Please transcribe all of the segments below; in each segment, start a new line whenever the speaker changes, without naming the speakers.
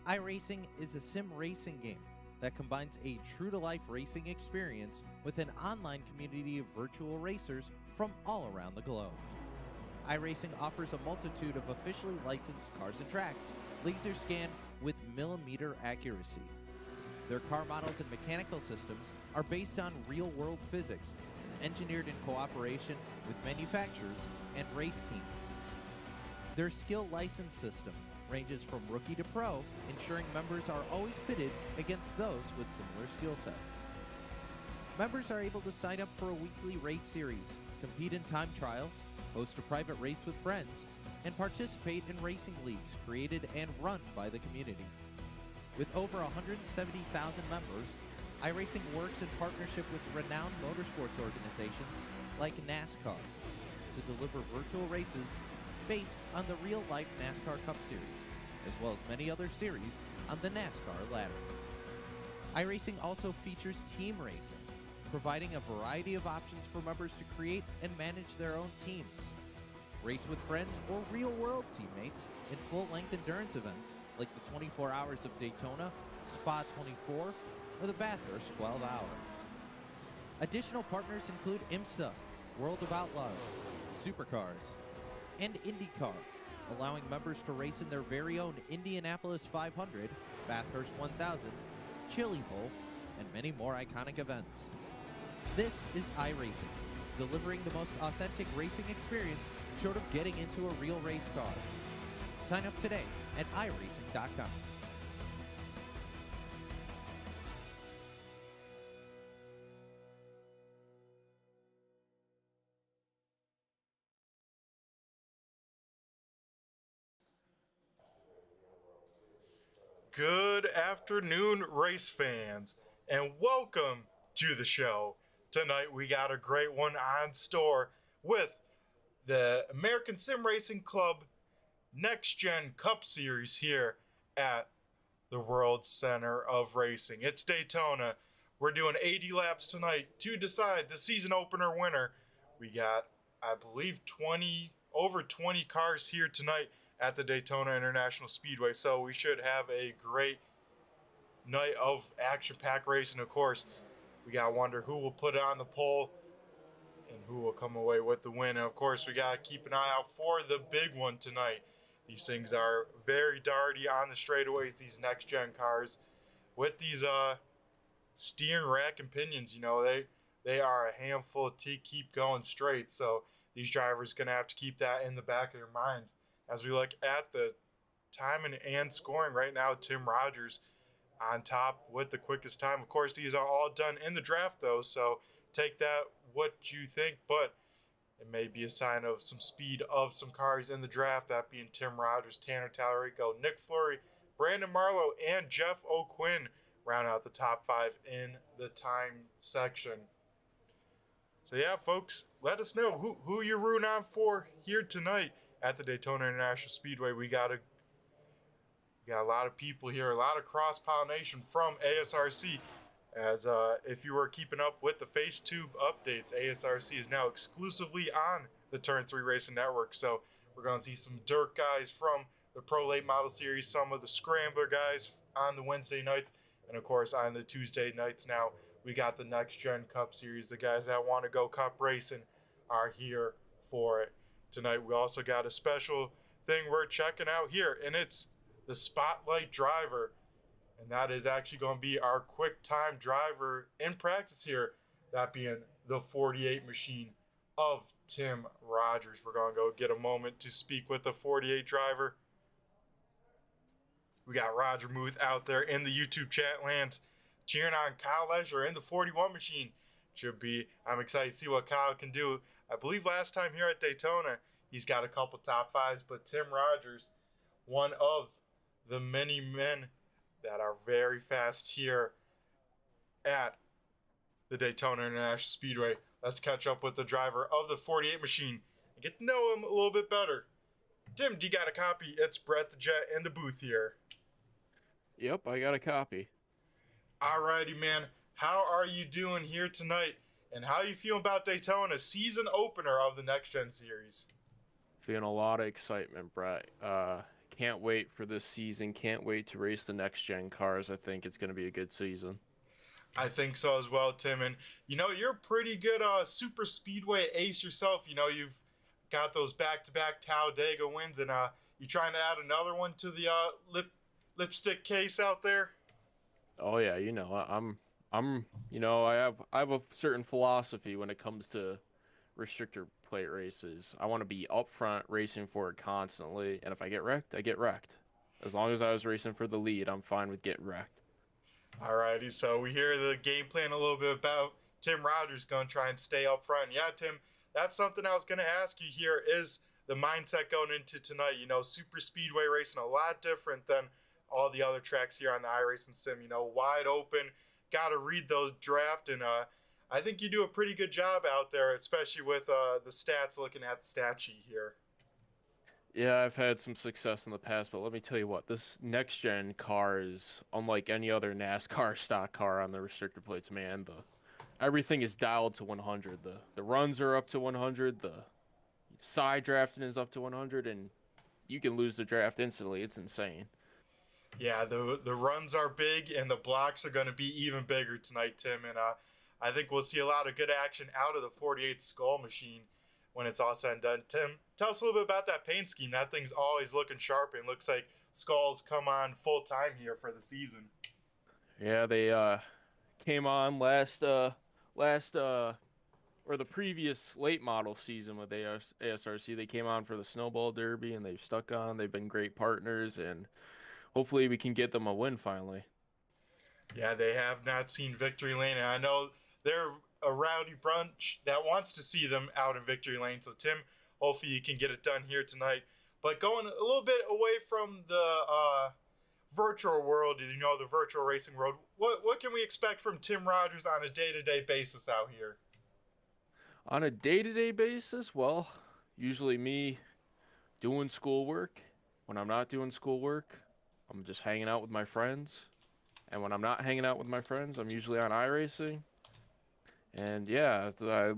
iRacing is a sim racing game that combines a true-to-life racing experience with an online community of virtual racers from all around the globe. iRacing offers a multitude of officially licensed cars and tracks, laser scanned with millimeter accuracy. Their car models and mechanical systems are based on real-world physics and engineered in cooperation with manufacturers and race teams. Their skill license system ranges from rookie to pro, ensuring members are always pitted against those with similar skill sets. Members are able to sign up for a weekly race series, compete in time trials, host a private race with friends, and participate in racing leagues created and run by the community. With over 170,000 members, iRacing works in partnership with renowned motorsports organizations like NASCAR to deliver virtual races based on the real-life NASCAR Cup Series, as well as many other series on the NASCAR ladder. iRacing also features team racing, providing a variety of options for members to create and manage their own teams, race with friends or real-world teammates in full-length endurance events like the 24 Hours of Daytona, Spa 24, or the Bathurst 12 Hour. Additional partners include IMSA, World of Outlaws, Supercars, and IndyCar, allowing members to race in their very own Indianapolis 500, Bathurst 1000, Chili Bowl, and many more iconic events. This is iRacing, delivering the most authentic racing experience short of getting into a real race car. Sign up today at iRacing.com.
Good afternoon, race fans, and welcome to the show. Tonight we got a great one on store with the American Sim Racing Club Next Gen Cup Series here at the World Center of Racing. It's Daytona. We're doing 80 laps tonight to decide the season opener winner. We got, I believe, over 20 cars here tonight at the Daytona International Speedway, so we should have a great night of action-packed racing. Of course, we gotta wonder who will put it on the pole and who will come away with the win. And of course, we gotta keep an eye out for the big one tonight. These things are very darty on the straightaways, these next-gen cars. With these steering rack and pinions, you know, they are a handful to keep going straight, so these drivers gonna have to keep that in the back of their mind. As we look at the timing and scoring right now, Tim Rogers on top with the quickest time. Of course, these are all done in the draft, though, so take that what you think, but it may be a sign of some speed of some cars in the draft, that being Tim Rogers, Tanner Tallarico, Nick Fleury, Brandon Marlowe, and Jeff O'Quinn round out the top 5 in the time section. So yeah, folks, let us know who you're rooting on for here tonight at the Daytona International Speedway. We got a lot of people here, a lot of cross-pollination from ASRC. As if you were keeping up with the FaceTube updates, ASRC is now exclusively on the Turn 3 Racing Network. So we're going to see some dirt guys from the Pro Late Model Series, some of the Scrambler guys on the Wednesday nights, and of course on the Tuesday nights now, we got the Next Gen Cup Series. The guys that want to go cup racing are here for it. Tonight we also got a special thing we're checking out here, and it's the Spotlight Driver. And that is actually going to be our quick time driver in practice here, that being the 48 machine of Tim Rogers. We're going to go get a moment to speak with the 48 driver. We got Roger Muth out there in the YouTube chat lands cheering on Kyle Leisure in the 41 machine. I'm excited to see what Kyle can do. I believe last time here at Daytona, he's got a couple top 5s, but Tim Rogers, one of the many men that are very fast here at the Daytona International Speedway. Let's catch up with the driver of the 48 machine and get to know him a little bit better. Tim, do you got a copy? It's Brett the Jet in the booth here.
Yep, I got a copy.
Alrighty, man. How are you doing here tonight? And how are you feeling about Daytona, season opener of the Next Gen Series?
Feeling a lot of excitement, Brett. Can't wait for this season. Can't wait to race the next gen cars. I think it's going to be a good season.
I think so as well, Tim. And you're a pretty good super speedway ace yourself. You've got those back-to-back Talladega wins, and you trying to add another one to the lipstick case out there.
Oh yeah, I have a certain philosophy when it comes to restrictor plate races. I want to be up front racing for it constantly, and if I get wrecked, I get wrecked. As long as I was racing for the lead, I'm fine with getting wrecked.
Alrighty, so we hear the game plan a little bit about Tim Rogers going to try and stay up front. Yeah, Tim, that's something I was going to ask you here. Is the mindset going into tonight? Super speedway racing a lot different than all the other tracks here on the iRacing Sim. Wide open, got to read those draft, and I think you do a pretty good job out there, especially with the stats. Looking at the stat sheet here.
Yeah, I've had some success in the past, but let me tell you what, this next gen car is unlike any other NASCAR stock car on the restrictor plates, man. Everything is dialed to 100. The runs are up to 100, the side drafting is up to 100, and you can lose the draft instantly. It's insane.
Yeah, the runs are big, and the blocks are going to be even bigger tonight, Tim. And I think we'll see a lot of good action out of the 48 Skull machine when it's all said and done. Tim, tell us a little bit about that paint scheme. That thing's always looking sharp, and looks like Skulls come on full time here for the season.
Yeah, they came on or the previous late model season with ASRC. They came on for the Snowball Derby, and they've stuck on. They've been great partners, and hopefully we can get them a win finally.
Yeah, they have not seen Victory Lane, and I know they're a rowdy bunch that wants to see them out in Victory Lane. So, Tim, hopefully you can get it done here tonight. But going a little bit away from the virtual world, the virtual racing world, what can we expect from Tim Rogers on a day-to-day basis out here?
On a day-to-day basis, well, usually me doing schoolwork. When I'm not doing schoolwork, I'm just hanging out with my friends. And when I'm not hanging out with my friends, I'm usually on iRacing. And yeah, I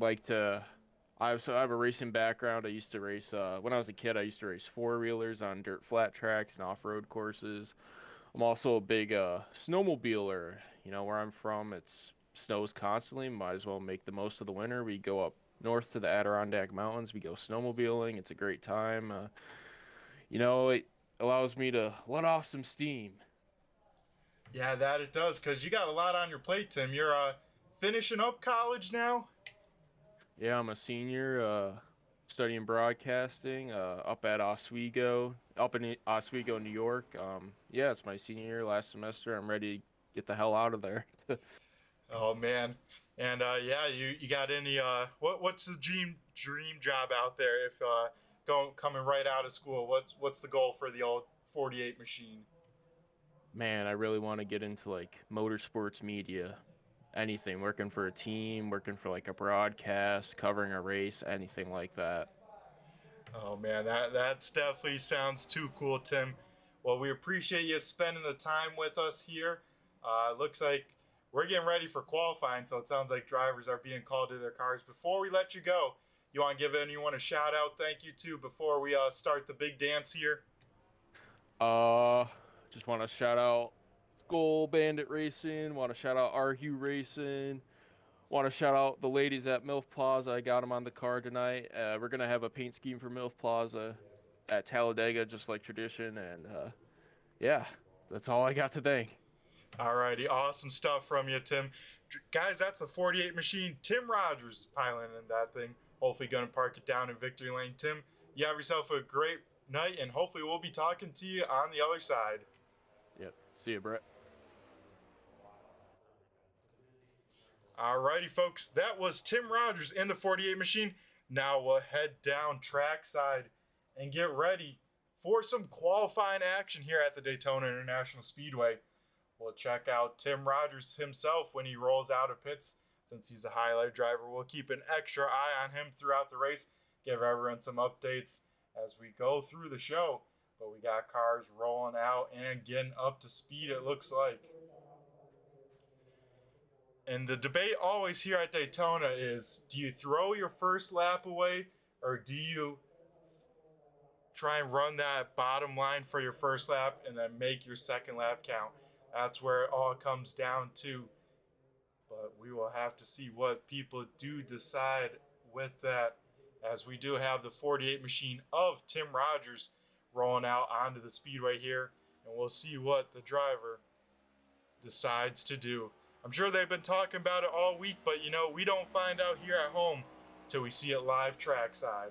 have a racing background. I used to race, when I was a kid, I used to race four-wheelers on dirt flat tracks and off-road courses. I'm also a big snowmobiler. Where I'm from, it snows constantly. Might as well make the most of the winter. We go up north to the Adirondack Mountains. We go snowmobiling. It's a great time. It allows me to let off some steam.
Yeah, that it does, because you got a lot on your plate, Tim. You're finishing up college now?
Yeah, I'm a senior studying broadcasting up in Oswego, New York. Yeah, it's my senior year, last semester. I'm ready to get the hell out of there.
Oh, man. And yeah, you got any what's the dream job out there if coming right out of school? What's the goal for the old 48 machine?
Man, I really want to get into like motorsports media. Anything, working for a team, working for like a broadcast, covering a race, anything like that.
Oh man, that definitely sounds too cool, Tim. Well, we appreciate you spending the time with us here. Looks like we're getting ready for qualifying, so it sounds like drivers are being called to their cars. Before we let you go, you want to give anyone a shout out, thank you to before we start the big dance here?
Just want to shout out Skull Bandit Racing, want to shout out Arhue Racing, want to shout out the ladies at MILF Plaza. I got them on the card tonight. We're going to have a paint scheme for MILF Plaza at Talladega, just like tradition. And yeah, that's all I got to thank.
Alrighty, awesome stuff from you, Tim. Guys, that's a 48 machine. Tim Rogers piloting in that thing. Hopefully going to park it down in Victory Lane. Tim, you have yourself a great night, and hopefully we'll be talking to you on the other side.
Yep. See you, Brett.
Alrighty, folks, that was Tim Rogers in the 48 machine. Now we'll head down trackside and get ready for some qualifying action here at the Daytona International Speedway. We'll check out Tim Rogers himself when he rolls out of pits. Since he's a highlight driver, we'll keep an extra eye on him throughout the race, give everyone some updates as we go through the show. But we got cars rolling out and getting up to speed, it looks like. And the debate always here at Daytona is, do you throw your first lap away or do you try and run that bottom line for your first lap and then make your second lap count. That's where it all comes down to. But we will have to see what people do decide with that, as we do have the 48 machine of Tim Rogers rolling out onto the speedway here, and we'll see what the driver decides to do. I'm sure they've been talking about it all week, but you know, we don't find out here at home till we see it live trackside.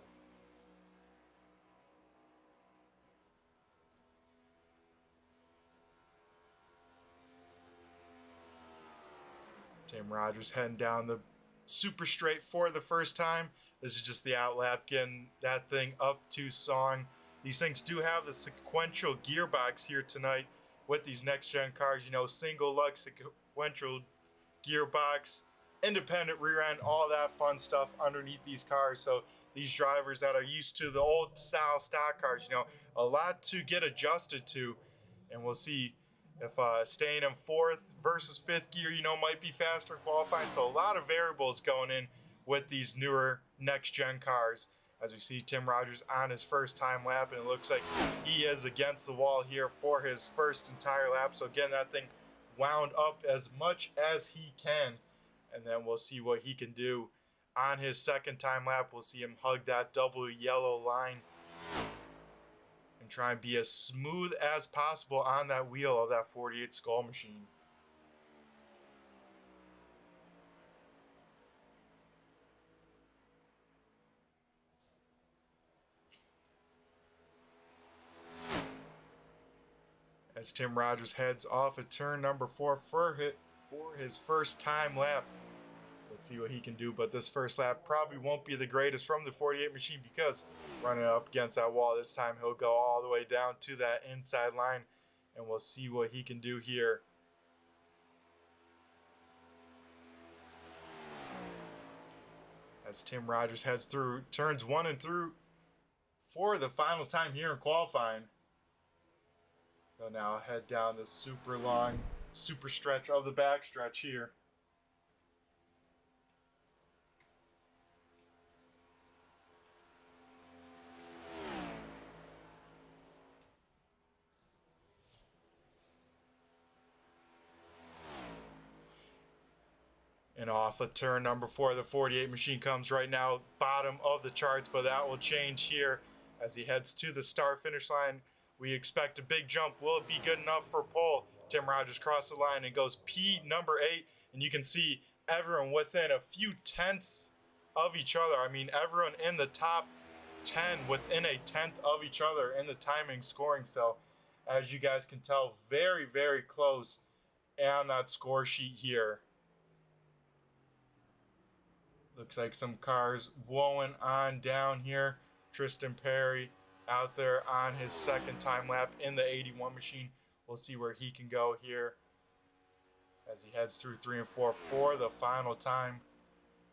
Tim Rogers heading down the super straight for the first time. This is just the outlap, getting that thing up to song. These things do have the sequential gearbox here tonight with these next gen cars. You know, single lug sequential gearbox, independent rear end, all that fun stuff underneath these cars. So these drivers that are used to the old style stock cars, you know, a lot to get adjusted to. And we'll see if staying in fourth versus fifth gear, you know, might be faster qualifying. So a lot of variables going in with these newer next gen cars. As we see Tim Rogers on his first time lap, and it looks like he is against the wall here for his first entire lap. So again, that thing wound up as much as he can, and then we'll see what he can do on his second time lap. We'll see him hug that double yellow line and try and be as smooth as possible on that wheel of that 48 Skull machine. As Tim Rogers heads off at turn number 4 for his first time lap. We'll see what he can do, but this first lap probably won't be the greatest from the 48 machine, because running up against that wall this time, he'll go all the way down to that inside line, and we'll see what he can do here. As Tim Rogers heads through turns 1 and through for the final time here in qualifying. He'll now head down this super long, super stretch of the back stretch here. And off of turn number 4, the 48 machine comes right now, bottom of the charts, but that will change here as he heads to the start finish line. We expect a big jump. Will it be good enough for pole? Tim Rogers crosses the line and goes P number 8, and you can see everyone within a few tenths of each other. I mean, everyone in the top 10 within a tenth of each other in the timing scoring. So as you guys can tell, very, very close on that score sheet here. Looks like some cars blowing on down here. Tristan Perry out there on his second time lap in the 81 machine. We'll see where he can go here as he heads through 3 and 4 for the final time.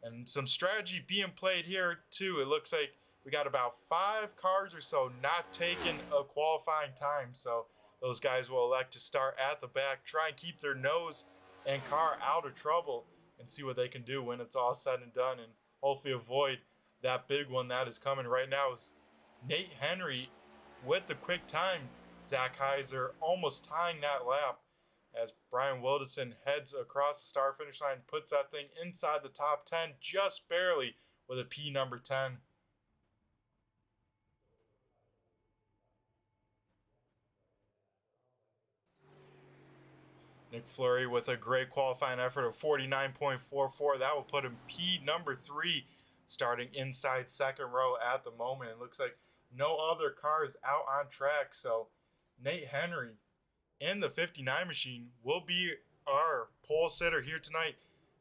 And some strategy being played here too. It looks like we got about 5 cars or so not taking a qualifying time. So those guys will elect to start at the back, try and keep their nose and car out of trouble, and see what they can do when it's all said and done, and hopefully avoid that big one that is coming right now. Is Nate Henry with the quick time. Zach Heiser almost tying that lap as Brian Wilderson heads across the start finish line, puts that thing inside the top 10 just barely with a P number 10. Nick Fleury with a great qualifying effort of 49.44. That will put him P number 3, starting inside second row at the moment. It looks like no other cars out on track. So Nate Henry in the 59 machine will be our pole sitter here tonight.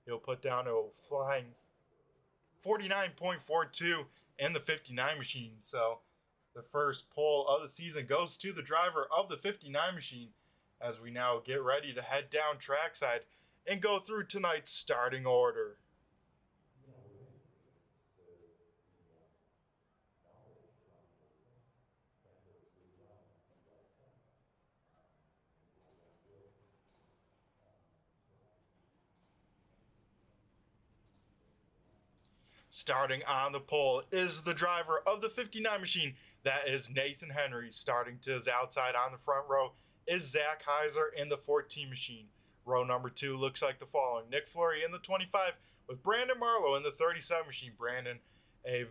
He'll put down a flying 49.42 in the 59 machine. So the first pole of the season goes to the driver of the 59 machine, as we now get ready to head down trackside and go through tonight's starting order. Starting on the pole is the driver of the 59 machine. That is Nathan Henry. Starting to his outside on the front row is Zach Heiser in the 14 machine. Row number 2 looks like the following. Nick Fleury in the 25 with Brandon Marlowe in the 37 machine. Brandon, a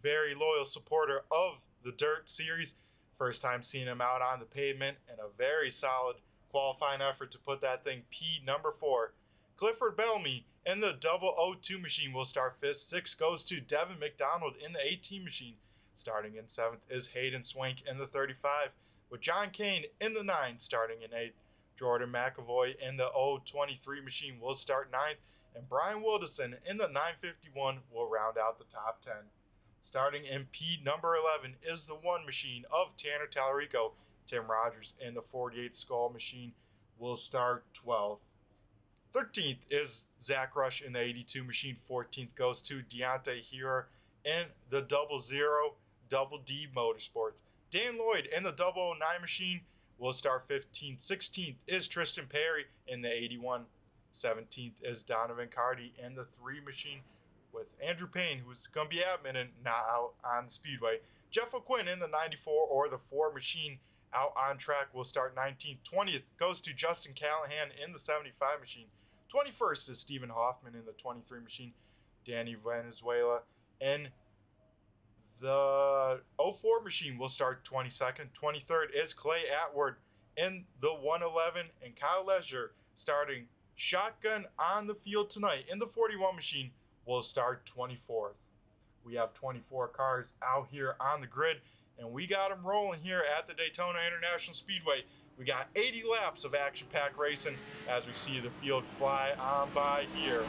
very loyal supporter of the Dirt Series. First time seeing him out on the pavement, and a very solid qualifying effort to put that thing P number 4. Clifford Bellamy in the 002 machine will start 5th. 6 goes to Devin McDonald in the 18 machine. Starting in 7th is Hayden Swank in the 35, with John Kane in the 9. Starting in 8th, Jordan McAvoy in the 023 machine will start 9th, and Brian Wilderson in the 951 will round out the top 10. Starting in P number 11 is the 1 machine of Tanner Tallarico. Tim Rogers in the 48 Skull machine will start 12th. 13th is Zach Rush in the 82 machine. 14th goes to Deontay Hero in the 00 Double D Motorsports. Dan Lloyd in the 009 machine will start 15th. 16th is Tristan Perry in the 81. 17th is Donovan Carty in the 3 machine, with Andrew Payne, who's going to be admin and not out on the speedway. Jeff O'Quinn in the 94 or the 4 machine out on track will start 19th. 20th goes to Justin Callahan in the 75 machine. 21st is Stephen Hoffman in the 23 machine. Danny Venezuela in the 04 machine will start 22nd. 23rd is Clay Atwood in the 111, and Kyle Leisure starting shotgun on the field tonight in the 41 machine will start 24th. We have 24 cars out here on the grid, and we got them rolling here at the Daytona International Speedway. We got 80 laps of action-packed racing as we see the field fly on by here.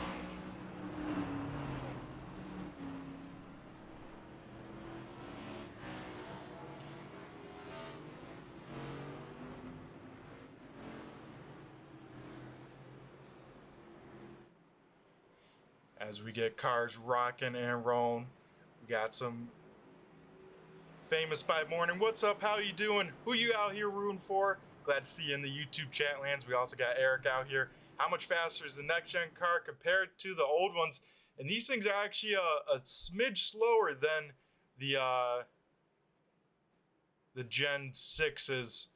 As we get cars rocking and rolling, we got some famous by morning. What's up? How you doing? Who you out here rooting for? Glad to see you in the YouTube chat lands. We also got Eric out here. How much faster is the next gen car compared to the old ones? And these things are actually a smidge slower than the Gen 6s.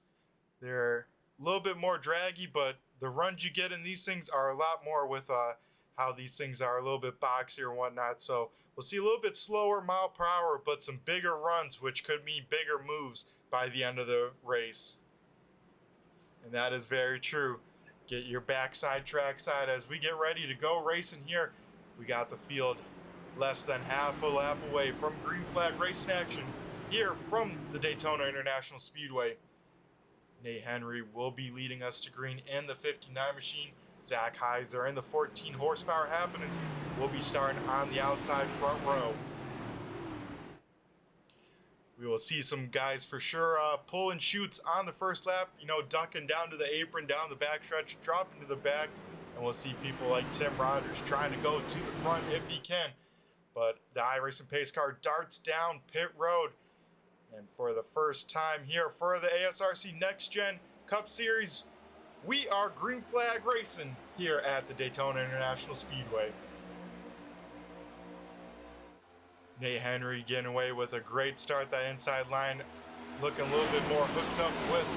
They're a little bit more draggy, but the runs you get in these things are a lot more with how these things are a little bit boxier and whatnot. So we'll see a little bit slower mile per hour, but some bigger runs, which could mean bigger moves by the end of the race. And that is very true. Get your backside trackside as we get ready to go racing here. We got the field less than half a lap away from green flag racing action here from the Daytona International Speedway. Nate Henry will be leading us to green in the 59 machine. Zach Heiser in the 14 horsepower happenings will be starting on the outside front row. We will see some guys for sure pulling shoots on the first lap, ducking down to the apron, down the backstretch, dropping to the back, and we'll see people like Tim Rogers trying to go to the front if he can. But the iRacing pace car darts down pit road, and for the first time here for the ASRC Next Gen Cup Series, we are green flag racing here at the Daytona International Speedway. Nate Henry getting away with a great start. That inside line looking a little bit more hooked up with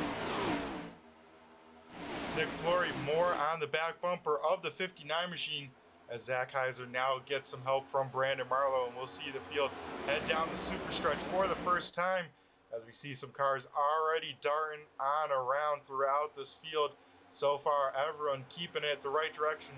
Nick Fleury more on the back bumper of the 59 machine, as Zach Heiser now gets some help from Brandon Marlowe, and we'll see the field head down the super stretch for the first time as we see some cars already darting on around throughout this field. So far, everyone keeping it the right direction.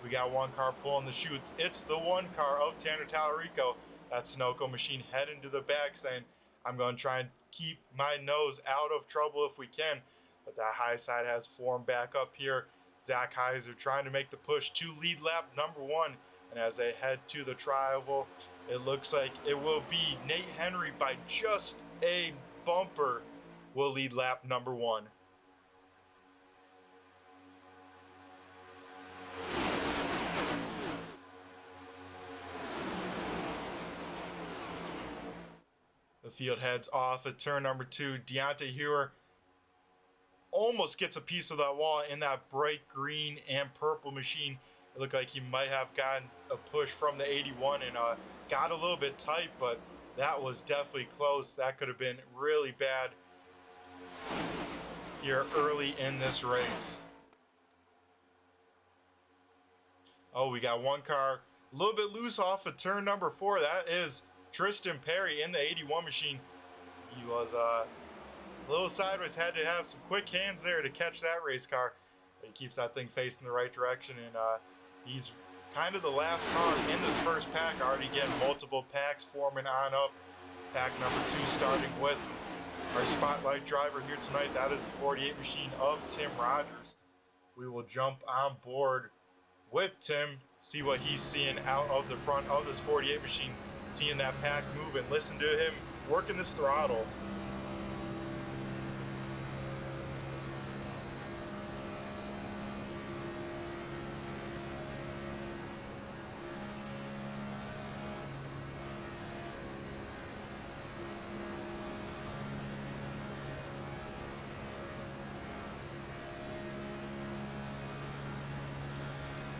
We got one car pulling the chutes. It's the one car of Tanner Tallarico. That Sunoco machine heading to the back saying, I'm going to try and keep my nose out of trouble if we can. But that high side has formed back up here. Zach Heiser trying to make the push to lead lap number 1. And as they head to the tri-oval, it looks like it will be Nate Henry by just a bumper will lead lap number 1. The field heads off at turn number 2. Deontay Hero almost gets a piece of that wall in that bright green and purple machine. It looked like he might have gotten a push from the 81 and got a little bit tight, but That was definitely close. That could have been really bad here early in this race. Oh, we got one car a little bit loose off of turn number 4. That is Tristan Perry in the 81 machine. He was a little sideways, had to have some quick hands there to catch that race car. But he keeps that thing facing the right direction, and he's kind of the last car in this first pack, already getting multiple packs forming on up. Pack number 2 starting with our spotlight driver here tonight. That is the 48 machine of Tim Rogers. We will jump on board with Tim, see what he's seeing out of the front of this 48 machine, seeing that pack move, and listen to him working this throttle.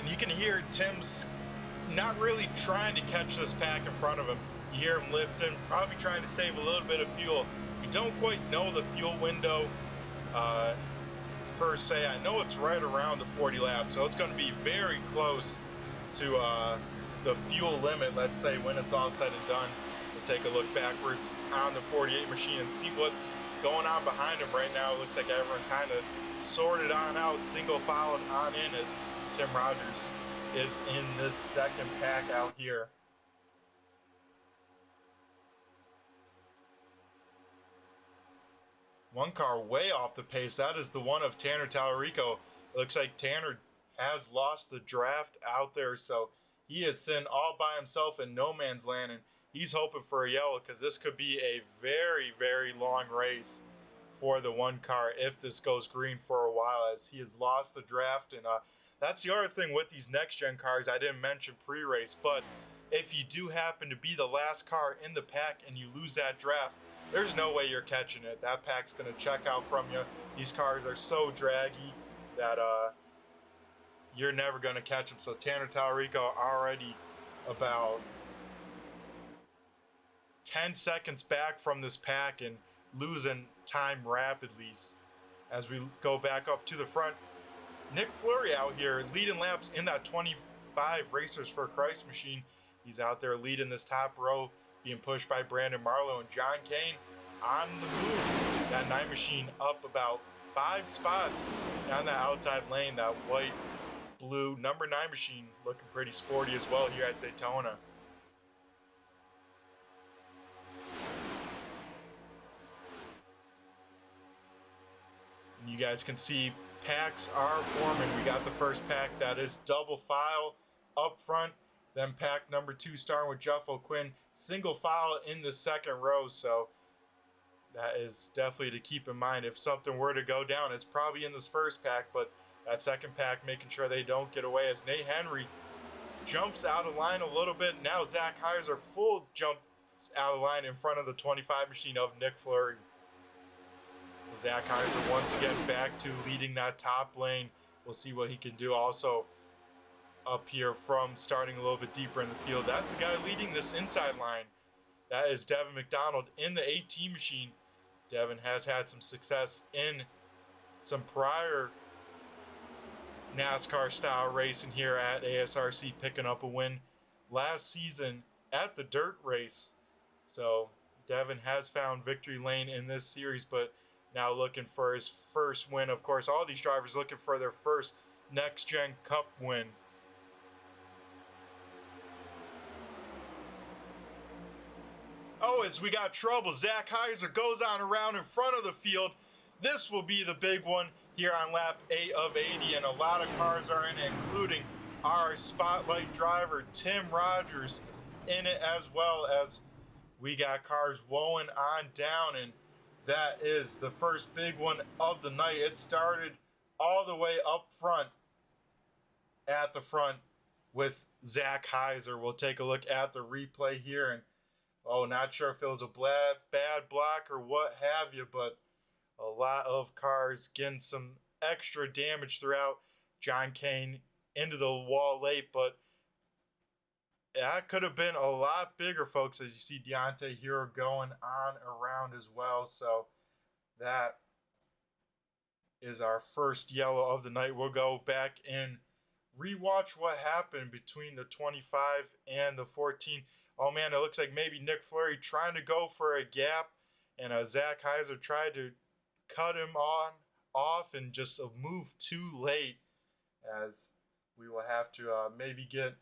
You can hear Tim's not really trying to catch this pack in front of him. You hear him lifting, probably trying to save a little bit of fuel. We don't quite know the fuel window per se. I know it's right around the 40 laps, so it's going to be very close to the fuel limit, let's say, when it's all said and done. We'll take a look backwards on the 48 machine and see what's going on behind him right now. It looks like everyone kind of sorted on out, single filed on in as Tim Rogers is in this second pack out here. One car way off the pace. That is the one of Tanner Tallarico. It looks like Tanner has lost the draft out there, so he is sitting all by himself in no man's land, and he's hoping for a yellow because this could be a very, very long race for the one car if this goes green for a while, as he has lost the draft. And that's the other thing with these next-gen cars I didn't mention pre-race, but if you do happen to be the last car in the pack and you lose that draft, there's no way you're catching it. That pack's going to check out from you. These cars are so draggy that you're never going to catch them. So Tanner Tallarico already about 10 seconds back from this pack and losing time rapidly. As we go back up to the front, Nick Fleury out here leading laps in that 25 Racers for Christ machine. He's out there leading this top row, being pushed by Brandon Marlowe and John Kane on the move. That 9 machine up about 5 spots down that outside lane. That white, blue number 9 machine looking pretty sporty as well here at Daytona. And you guys can see packs are forming. We got the first pack that is double file up front, then pack number 2 starting with Jeff O'Quinn, single file in the second row. So that is definitely to keep in mind. If something were to go down, it's probably in this first pack, but that second pack making sure they don't get away, as Nate Henry jumps out of line a little bit. Now Zach Heiser full jumps out of line in front of the 25 machine of Nick Fleury. Zach Heiser once again back to leading that top lane. We'll see what he can do. Also up here from starting a little bit deeper in the field, that's the guy leading this inside line. That is Devin McDonald in the 18 machine. Devin has had some success in some prior NASCAR style racing here at ASRC, picking up a win last season at the dirt race. So Devin has found victory lane in this series, but now looking for his first win. Of course, all these drivers looking for their first next-gen cup win. Oh, as we got trouble, Zach Heiser goes on around in front of the field. This will be the big one here on lap 8 of 80, and a lot of cars are in it, including our spotlight driver, Tim Rogers, in it, as well as we got cars woeing on down, and that is the first big one of the night. It started all the way up front, at the front, with Zach Heiser. We'll take a look at the replay here, and not sure if it was a bad block or what have you, but a lot of cars getting some extra damage throughout. John Kane into the wall late, but that could have been a lot bigger, folks, as you see Deontay Hero going on around as well. So that is our first yellow of the night. We'll go back and rewatch what happened between the 25 and the 14. Oh man, it looks like maybe Nick Fleury trying to go for a gap, and Zach Heiser tried to cut him off and just move too late, as we will have to maybe get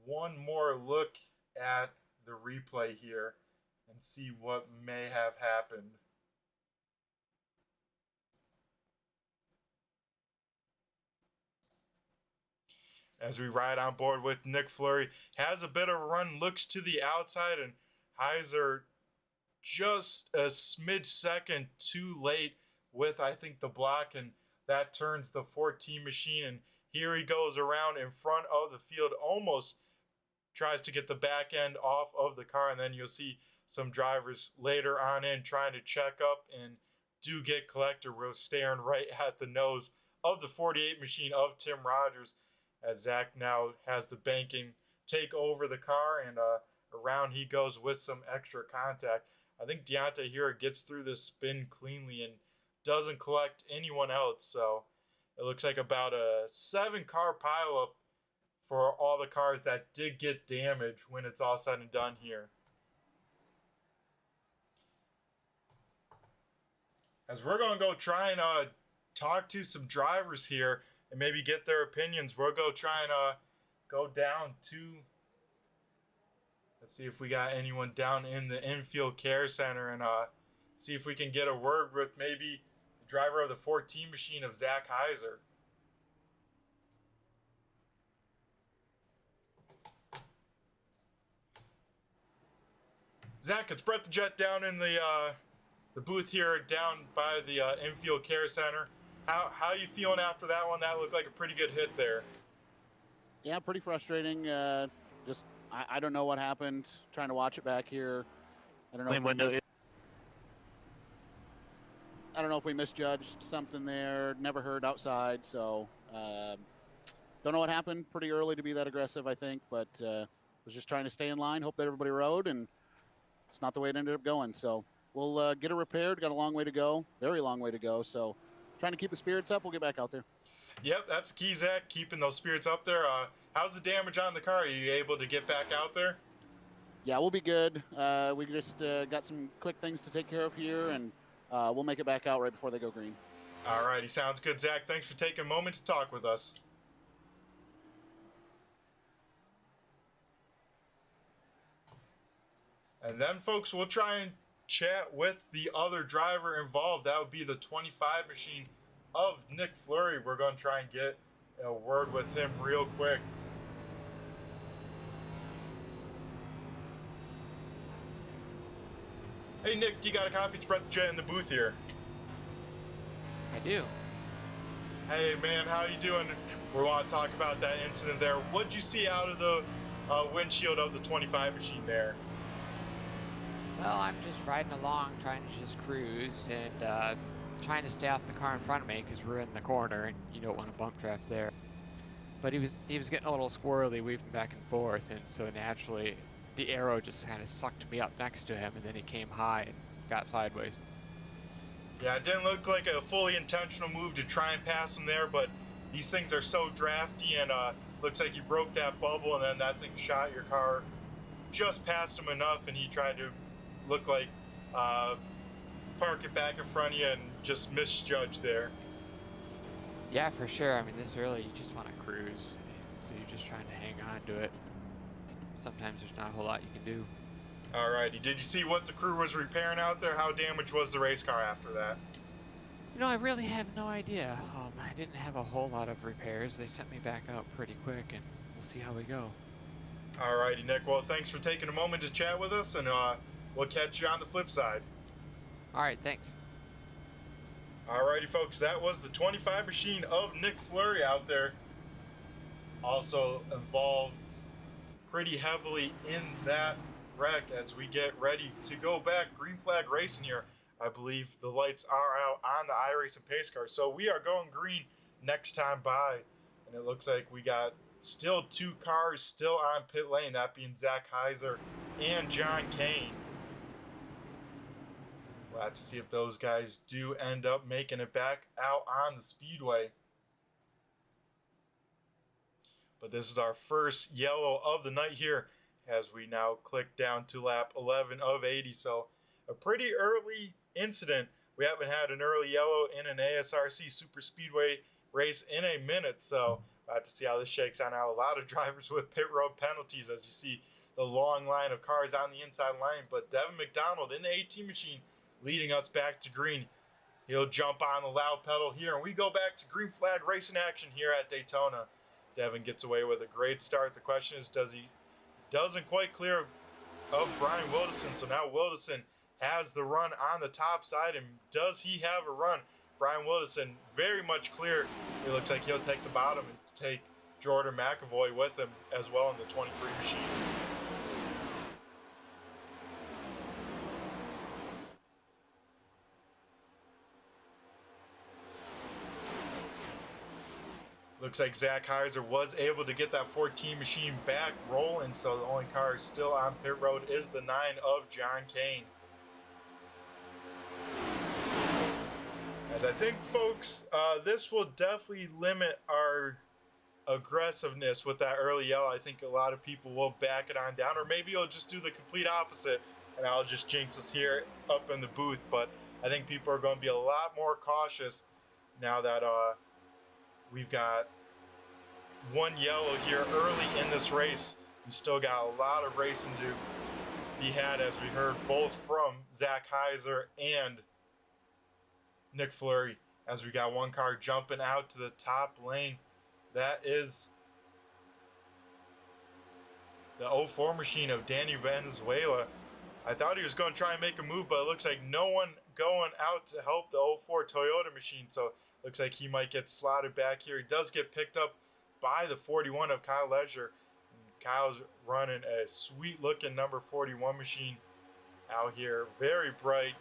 one more look at the replay here and see what may have happened. As we ride on board with Nick Fleury, has a bit of a run, looks to the outside, and Heiser just a smidge second too late with, I think, the block, and that turns the 14 machine, and here he goes around in front of the field, almost tries to get the back end off of the car, and then you'll see some drivers later on in trying to check up and do get collected. We're staring right at the nose of the 48 machine of Tim Rogers, as Zach now has the banking take over the car, and around he goes with some extra contact. I think Deontay Hero gets through this spin cleanly and doesn't collect anyone else, so it looks like about a 7-car pileup for all the cars that did get damaged when it's all said and done here. As we're going to go try and talk to some drivers here and maybe get their opinions, we'll go try and go down to, let's see if we got anyone down in the infield care center, and see if we can get a word with maybe the driver of the 14 machine of Zach Heiser. Zach, it's Brett the Jet down in the booth here down by the infield care center. How you feeling after that one? That looked like a pretty good hit there.
Yeah, pretty frustrating. Just I don't know what happened. Trying to watch it back here. I don't know if we misjudged something there. Never heard outside, so don't know what happened. Pretty early to be that aggressive, I think, but was just trying to stay in line, hope that everybody rode, and it's not the way it ended up going. So we'll get it repaired. Got a long way to go, very long way to go. So trying to keep the spirits up. We'll get back out there.
Yep, that's the key, Zach, keeping those spirits up there. How's the damage on the car? Are you able to get back out there?
Yeah, we'll be good. We just got some quick things to take care of here, and we'll make it back out right before they go green.
All righty, sounds good, Zach. Thanks for taking a moment to talk with us. And then, folks, we'll try and chat with the other driver involved. That would be the 25 machine of Nick Fleury. We're going to try and get a word with him real quick. Hey, Nick, you got a copy? It's Brett the Jet in the booth here.
I do.
Hey, man, how you doing? We want to talk about that incident there. What'd you see out of the windshield of the 25 machine there?
Well, I'm just riding along, trying to just cruise and trying to stay off the car in front of me because we're in the corner and you don't want to bump draft there. But he was getting a little squirrely, weaving back and forth, and so naturally the arrow just kind of sucked me up next to him, and then he came high and got sideways.
Yeah, it didn't look like a fully intentional move to try and pass him there, but these things are so drafty, and looks like you broke that bubble, and then that thing shot your car just past him enough, and he tried to look like park it back in front of you and just misjudge there.
Yeah, for sure. I mean, this early you just want to cruise, so you're just trying to hang on to it. Sometimes there's not a whole lot you can do.
Alrighty, did you see what the crew was repairing out there? How damaged was the race car after that?
You know, I really have no idea. I didn't have a whole lot of repairs. They sent me back out pretty quick, and we'll see how we go.
Alrighty, Nick. Well, thanks for taking a moment to chat with us, and we'll catch you on the flip side.
Alright, thanks.
Alrighty, folks, that was the 25 machine of Nick Fleury out there. Also involved pretty heavily in that wreck as we get ready to go back. Green flag racing here. I believe the lights are out on the iRacing pace car. So we are going green next time by. And it looks like we got Still 2 cars still on pit lane, that being Zach Heiser and John Kane. We'll have to see if those guys do end up making it back out on the speedway. But this is our first yellow of the night here as we now click down to lap 11 of 80. So a pretty early incident. We haven't had an early yellow in an ASRC Super Speedway race in a minute. So we'll have to see how this shakes out now. A lot of drivers with pit road penalties as you see the long line of cars on the inside line. But Devin McDonald in the 18 machine leading us back to green. He'll jump on the loud pedal here, and we go back to green flag racing action here at Daytona. Devin gets away with a great start. The question is, doesn't quite clear of Brian Wilderson. So now Wilderson has the run on the top side, and does he have a run? Brian Wilderson very much clear. It looks like he'll take the bottom and take Jordan McAvoy with him as well in the 23 machine. Looks like Zach Heiser was able to get that 14 machine back rolling, so the only car still on pit road is the 9 of John Kane. As I think, folks, this will definitely limit our aggressiveness with that early yellow. I think a lot of people will back it on down, or maybe you'll just do the complete opposite, and I'll just jinx us here up in the booth. But I think people are going to be a lot more cautious now that we've got one yellow here early in this race. We still got a lot of racing to be had, as we heard both from Zach Heiser and Nick Fleury, as we got one car jumping out to the top lane. That is the 04 machine of Danny Venezuela. I thought he was going to try and make a move, but it looks like no one going out to help the 04 Toyota machine. So looks like he might get slotted back here. He does get picked up by the 41 of Kyle Leisure. And Kyle's running a sweet looking number 41 machine out here. Very bright.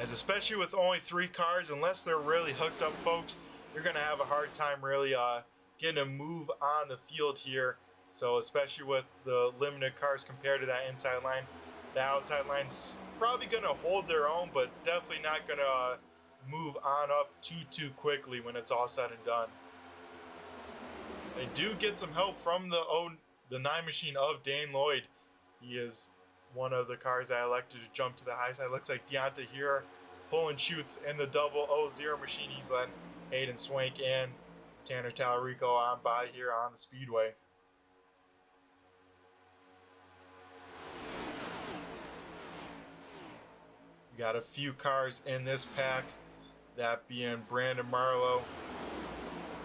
As especially with only 3 cars, unless they're really hooked up, folks, you're going to have a hard time really getting a move on the field here. So especially with the limited cars compared to that inside line, the outside line's probably going to hold their own, but definitely not going to move on up too quickly when it's all said and done. They do get some help from the 9 machine of Dane Lloyd. He is one of the cars that elected to jump to the high side. Looks like Deonta here pulling shoots in the 000 machine. He's letting Hayden Swank and Tanner Tallarico on by here on the speedway. We got a few cars in this pack, that being Brandon Marlowe,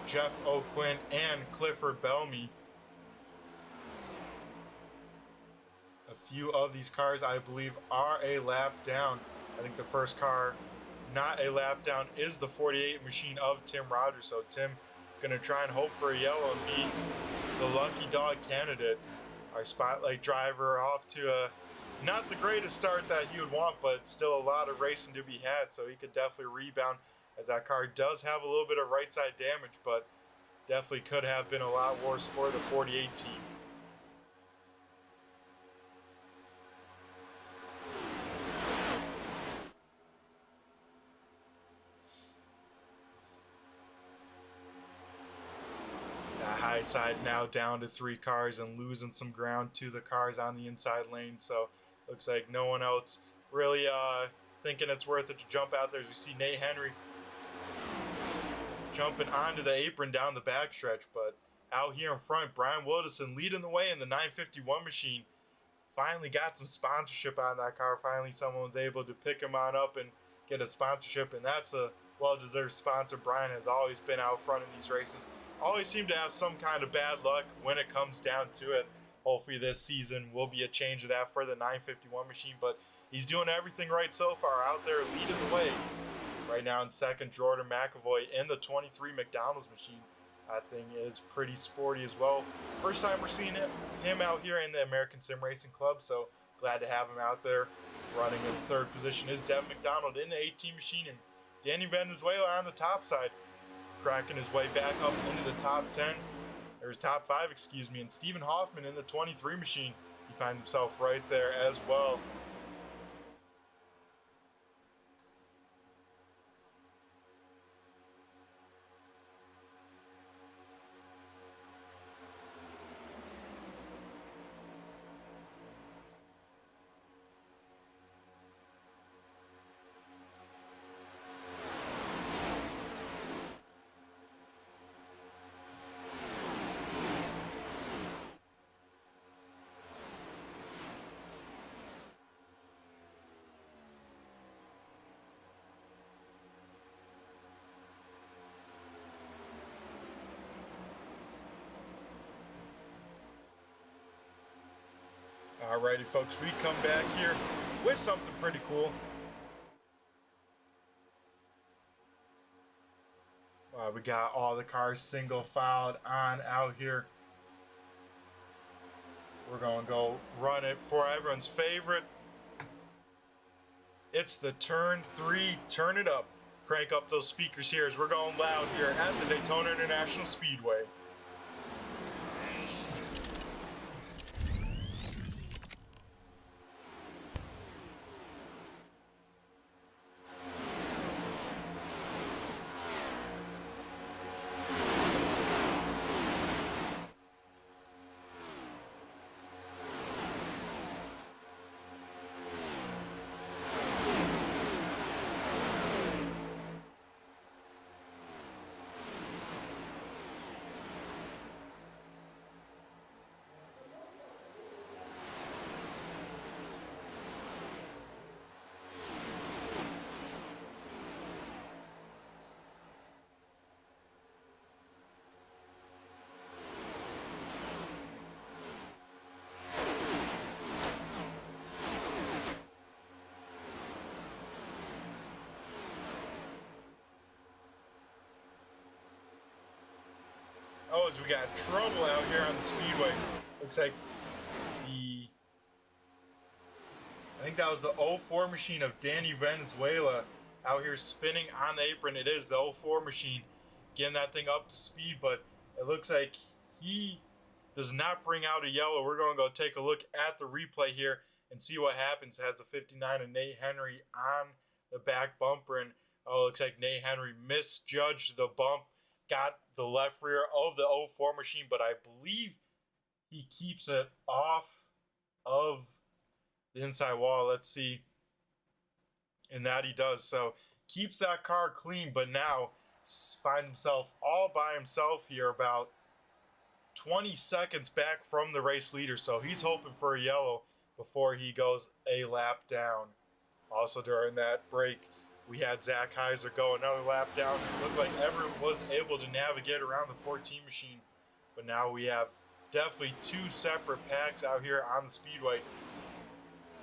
Jeff O'Quinn, and Clifford Bellamy. A few of these cars, I believe, are a lap down. I think the first car not a lap down is the 48 machine of Tim Rogers. So Tim gonna try and hope for a yellow and be the lucky dog candidate. Our spotlight driver off to a not the greatest start that he would want, but still a lot of racing to be had. So he could definitely rebound, as that car does have a little bit of right side damage, but definitely could have been a lot worse for the 48 team. High side now down to 3 cars and losing some ground to the cars on the inside lane. So looks like no one else really thinking it's worth it to jump out there, as we see Nate Henry jumping onto the apron down the backstretch. But out here in front, Brian Wilderson leading the way in the 951 machine. Finally got some sponsorship on that car. Finally someone was able to pick him on up and get a sponsorship, and that's a well-deserved sponsor. Brian has always been out front in these races. Always seem to have some kind of bad luck when it comes down to it. Hopefully this season will be a change of that for the 951 machine, but he's doing everything right so far, out there leading the way. Right now in second, Jordan McAvoy in the 23 McDonald's machine. That thing is pretty sporty as well. First time we're seeing him out here in the American Sim Racing Club, so glad to have him out there. Running in third position is Devin McDonald in the 18 machine, and Danny Venezuela on the top side, cracking his way back up into the top 10, or top 5, excuse me, and Stephen Hoffman in the 23 machine. He finds himself right there as well. Alrighty, folks, we come back here with something pretty cool. We got all the cars single filed on out here. We're going to go run it for everyone's favorite. It's the Turn 3 Turn It Up. Crank up those speakers here as we're going loud here at the Daytona International Speedway. Oh, as we got trouble out here on the speedway. Looks like I think that was the 04 machine of Danny Venezuela out here spinning on the apron. It is the 04 machine getting that thing up to speed, but it looks like he does not bring out a yellow. We're going to go take a look at the replay here and see what happens. It has the 59 of Nate Henry on the back bumper, and oh, it looks like Nate Henry misjudged the bump, got the left rear of the 04 machine, but I believe he keeps it off of the inside wall. Let's see. And that he does. So keeps that car clean, but now finds himself all by himself here, about 20 seconds back from the race leader. So he's hoping for a yellow before he goes a lap down. Also during that break, we had Zach Heiser go another lap down. It looked like everyone was able to navigate around the 14 machine. But now we have definitely two separate packs out here on the speedway.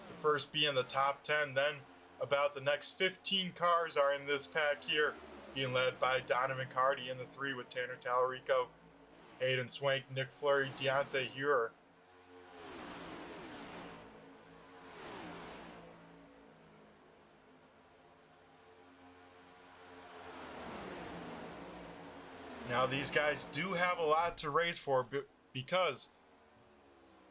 The first being the top 10, then about the next 15 cars are in this pack here, being led by Donovan Carty in the 3 with Tanner Tallarico, Hayden Swank, Nick Fleury, Deontay Huer. Now these guys do have a lot to race for, because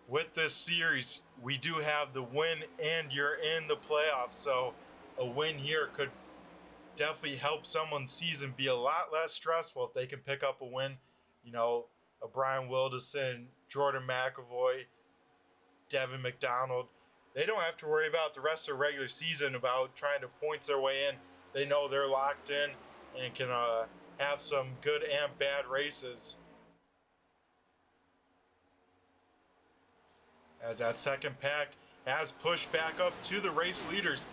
with this series we do have the win and you're in the playoffs. So a win here could definitely help someone's season be a lot less stressful if they can pick up a win. You know, a Brian Wilderson, Jordan McAvoy, Devin McDonald. They don't have to worry about the rest of the regular season about trying to points their way in. They know they're locked in and can have some good and bad races. As that second pack has pushed back up to the race leaders.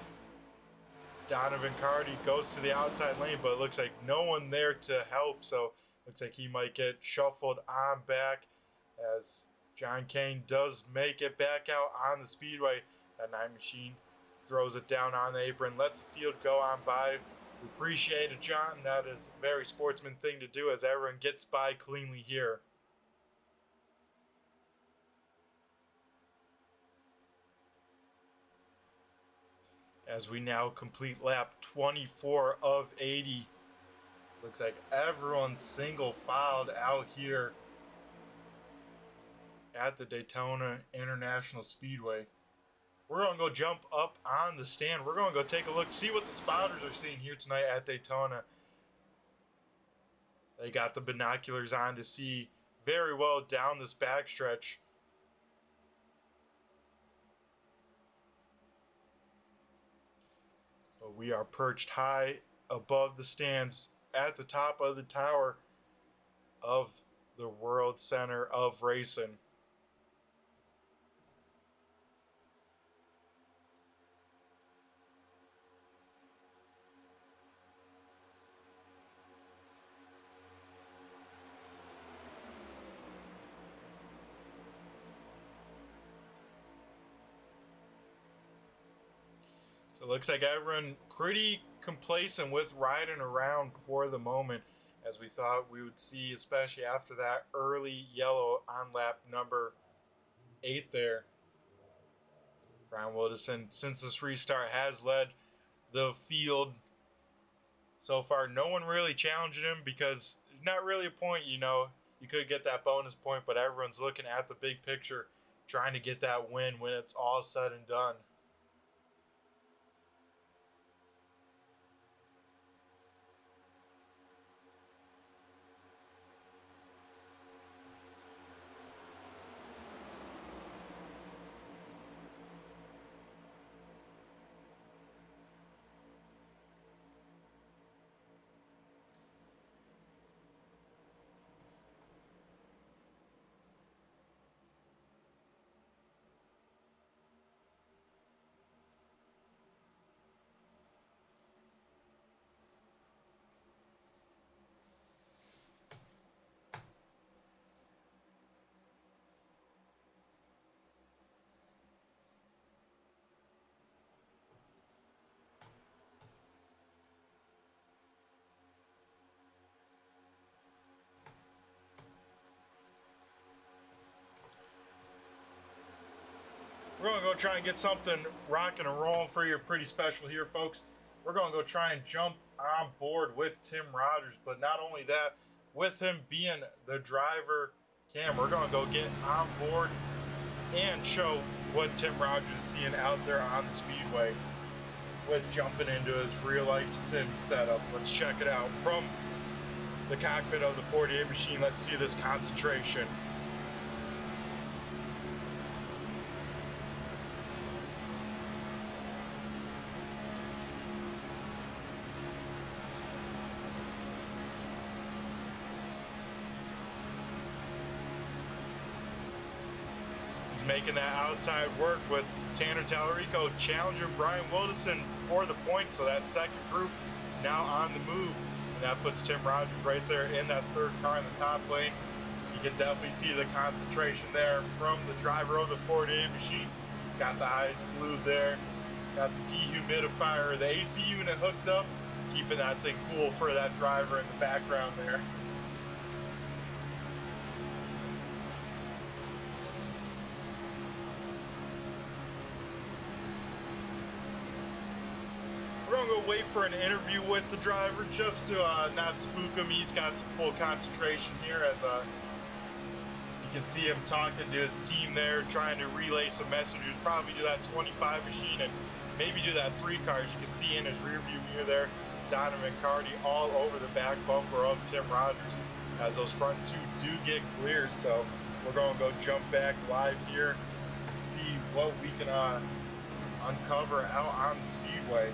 Donovan Carty goes to the outside lane, but it looks like no one there to help. So looks like he might get shuffled on back as John Kane does make it back out on the speedway. That 9 machine throws it down on the apron, lets the field go on by We appreciate it, John. That is a very sportsman thing to do as everyone gets by cleanly here. As we now complete lap 24 of 80. Looks like everyone's single filed out here at the Daytona International Speedway. We're going to go jump up on the stand. We're going to go take a look, see what the spotters are seeing here tonight at Daytona. They got the binoculars on to see very well down this backstretch. But we are perched high above the stands at the top of the tower of the World Center of Racing. So it looks like everyone pretty complacent with riding around for the moment, as we thought we would see, especially after that early yellow on lap number 8 there. Brian Wilderson, since this restart, has led the field so far. No one really challenging him because there's not really a point, you know. You could get that bonus point, but everyone's looking at the big picture, trying to get that win when it's all said and done. We're going to go try and get something rocking and rolling for you pretty special here, folks. We're going to go try and jump on board with Tim Rogers, but not only that, with him being the driver cam, we're going to go get on board and show what Tim Rogers is seeing out there on the speedway with jumping into his real-life sim setup. Let's check it out from the cockpit of the 48 machine. Let's see this concentration. Making that outside work with Tanner Tallarico challenging Brian Wilderson for the point. So that second group now on the move, and that puts Tim Rogers right there in that third car in the top lane. You can definitely see the concentration there from the driver of the 48 machine. Got the eyes glued there, got the dehumidifier, the AC unit hooked up, keeping that thing cool for that driver in the background there. We're going to go wait for an interview with the driver just to not spook him. He's got some full concentration here as you can see him talking to his team there, trying to relay some messages. Probably do that 25 machine and maybe do that 3 car. As you can see in his rear view mirror there, Donovan Cardi all over the back bumper of Tim Rogers as those front 2 do get clear. So we're going to go jump back live here and see what we can uncover out on the speedway.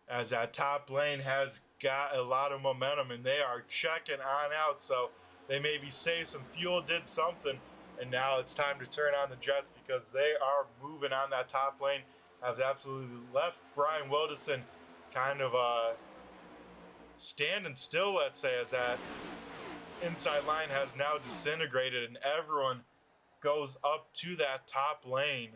As that top lane has got a lot of momentum and they are checking on out, so they maybe saved some fuel, did something, and now it's time to turn on the jets because they are moving on that top lane. Have absolutely left Brian Wilderson kind of standing still, let's say, as that inside line has now disintegrated and everyone goes up to that top lane.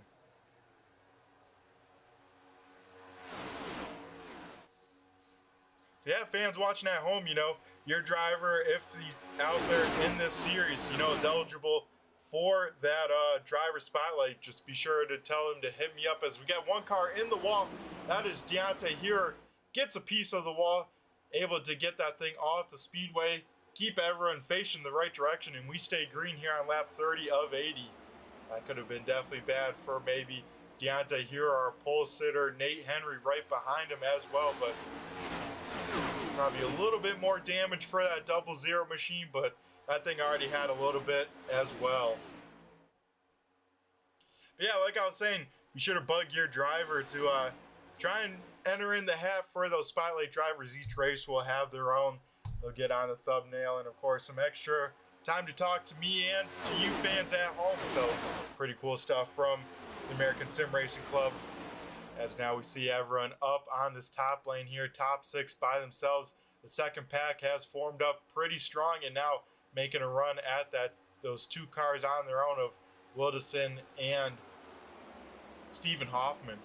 So yeah, fans watching at home, you know, your driver, if he's out there in this series, you know, is eligible for that driver spotlight, just be sure to tell him to hit me up, as we got one car in the wall. That is Deontay here. Gets a piece of the wall, able to get that thing off the speedway, keep everyone facing the right direction, and we stay green here on lap 30 of 80. That could have been definitely bad for maybe Deontay here, our pole sitter Nate Henry right behind him as well, but probably a little bit more damage for that 00 machine, but that thing already had a little bit as well. But yeah, like I was saying, be sure to bug your driver to try and enter in the hat for those spotlight drivers. Each race will have their own. They'll get on the thumbnail, and of course some extra time to talk to me and to you fans at home. So it's pretty cool stuff from the American Sim Racing Club, as now we see everyone up on this top lane here, top 6 by themselves. The second pack has formed up pretty strong, and now making a run at those 2 cars on their own of Wilderson and Stephen Hoffman.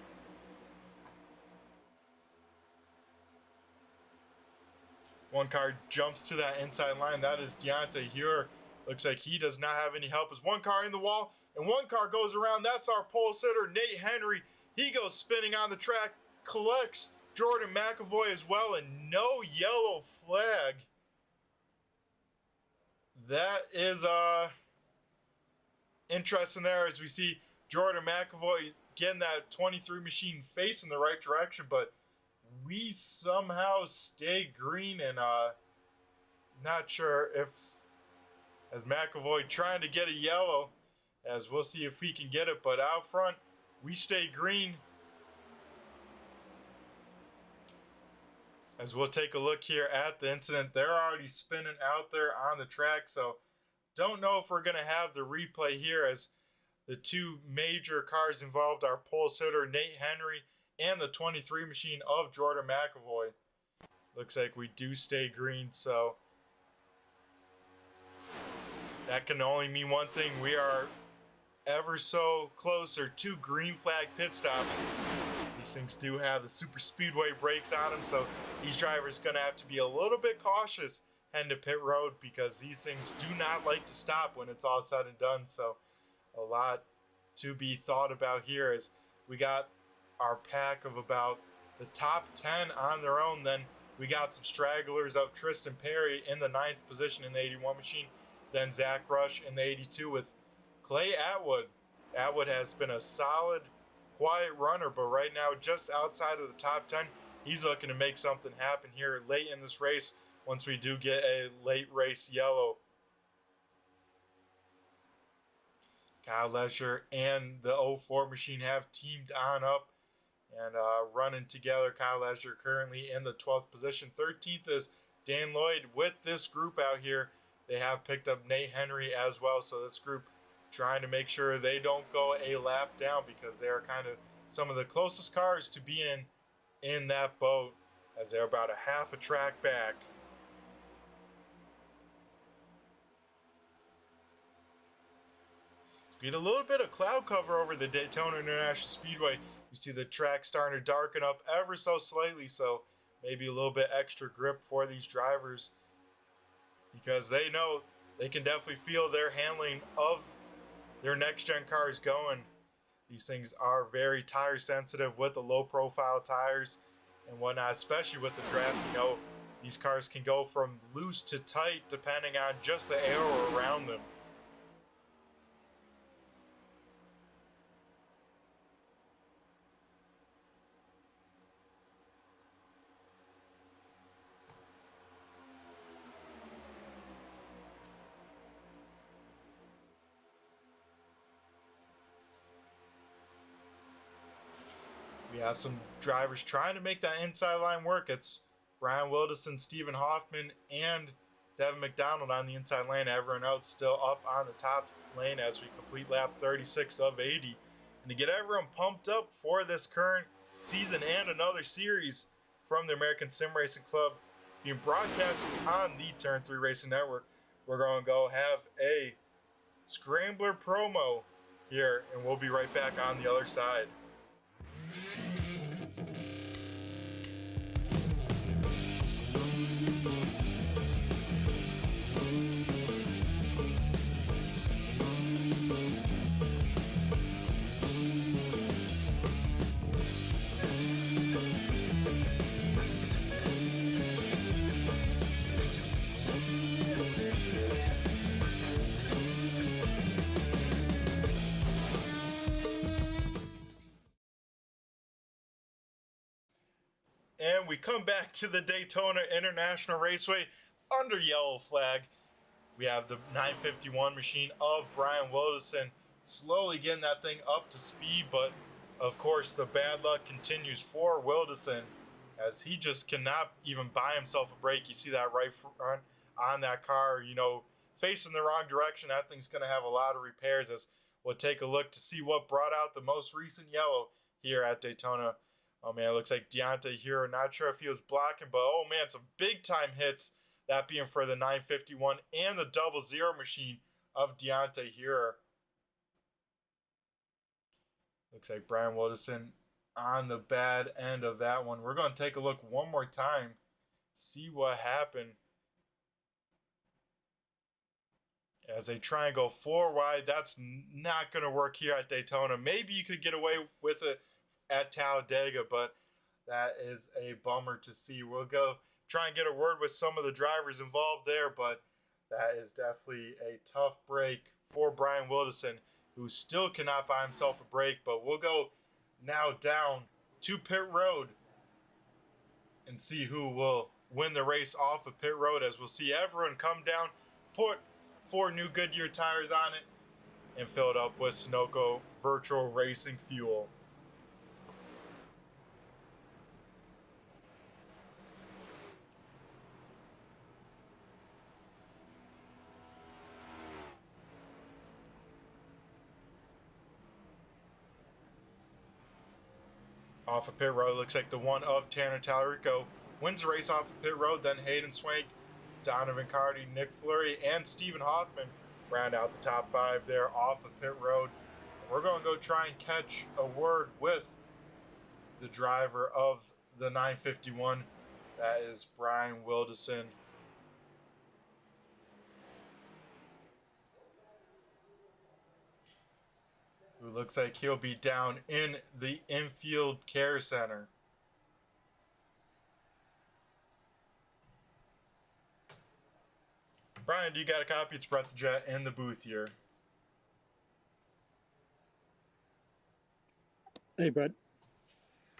One car jumps to that inside line. That is Deontay here. Looks like he does not have any help. As one car in the wall and one car goes around. That's our pole sitter, Nate Henry. He goes spinning on the track, collects Jordan McAvoy as well, and no yellow flag. That is interesting there, as we see Jordan McAvoy getting that 23 machine facing the right direction, but we somehow stay green, and not sure if, as McAvoy trying to get a yellow, as we'll see if we can get it, but out front we stay green. As we'll take a look here at the incident, they're already spinning out there on the track, so don't know if we're going to have the replay here, as the 2 major cars involved are pole sitter Nate Henry and the 23 machine of Jordan McAvoy. Looks like we do stay green, so that can only mean one thing. We are ever so closer to green flag pit stops. These things do have the super speedway brakes on them, so these drivers going to have to be a little bit cautious heading to pit road, because these things do not like to stop when it's all said and done. So a lot to be thought about here, as we got our pack of about the top 10 on their own. Then we got some stragglers of Tristan Perry in the 9th position in the 81 machine, then Zach Rush in the 82 with Clay Atwood. Atwood has been a solid, quiet runner, but right now just outside of the top 10. He's looking to make something happen here late in this race once we do get a late race yellow. Kyle Lesher and the 04 machine have teamed on up and running together. Kyle Lesher currently in the 12th position. 13th is Dan Lloyd. With this group out here, they have picked up Nate Henry as well. So this group trying to make sure they don't go a lap down, because they are kind of some of the closest cars to be in that boat, as they're about a half a track back. Get a little bit of cloud cover over the Daytona International Speedway. You see the track starting to darken up ever so slightly, so maybe a little bit extra grip for these drivers, because they know they can definitely feel their handling of their next-gen cars going. These things are very tire sensitive with the low-profile tires and whatnot, especially with the draft. You know, these cars can go from loose to tight depending on just the air around them. We have some drivers trying to make that inside line work. It's Brian Wilderson, Stephen Hoffman, and Devin McDonald on the inside lane. Everyone else still up on the top lane as we complete lap 36 of 80. And to get everyone pumped up for this current season and another series from the American Sim Racing Club being broadcast on the Turn 3 Racing Network, we're going to go have a Scrambler promo here, and we'll be right back on the other side. And we come back to the Daytona International Raceway under yellow flag. We have the 951 machine of Brian Wilderson slowly getting that thing up to speed, but of course the bad luck continues for Wilderson as he just cannot even buy himself a break. You see that right front on that car, you know, facing the wrong direction. That thing's going to have a lot of repairs as we'll take a look to see what brought out the most recent yellow here at Daytona. Oh man, it looks like Deontay here. Not sure if he was blocking, but oh man, some big time hits. That being for the 951 and the 00 machine of Deontay here. Looks like Brian Wilderson on the bad end of that one. We're going to take a look one more time, see what happened. As they try and go 4 wide, that's not going to work here at Daytona. Maybe you could get away with it at Talladega, but that is a bummer to see. We'll go try and get a word with some of the drivers involved there, but that is definitely a tough break for Brian Wilderson, who still cannot buy himself a break. But we'll go now down to pit road and see who will win the race off of pit road, as we'll see everyone come down, put 4 new Goodyear tires on it, and fill it up with Sunoco Virtual Racing fuel. Off of pit road, looks like the one of Tanner Tallarico wins the race off of pit road. Then Hayden Swank, Donovan Carty, Nick Fleury, and Stephen Hoffman round out the top 5 there off of pit road. We're going to go try and catch a word with the driver of the 951. That is Brian Wilderson. Who looks like he'll be down in the infield care center. Brian, do you got a copy? It's Brett the Jet in the booth here.
Hey, Brett.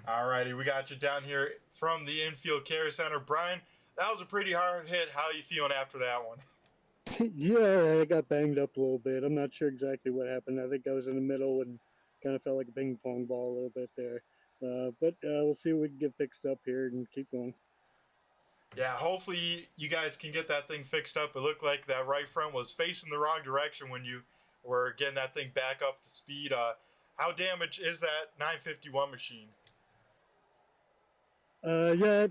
Alrighty, we got you down here from the infield care center. Brian, that was a pretty hard hit. How are you feeling after that one?
Yeah, I got banged up a little bit. I'm not sure exactly what happened. I think I was in the middle and kind of felt like a ping pong ball a little bit there. But we'll see if we can get fixed up here and keep going.
Yeah, hopefully you guys can get that thing fixed up. It looked like that right front was facing the wrong direction when you were getting that thing back up to speed. How damaged is that 951 machine?
Yeah,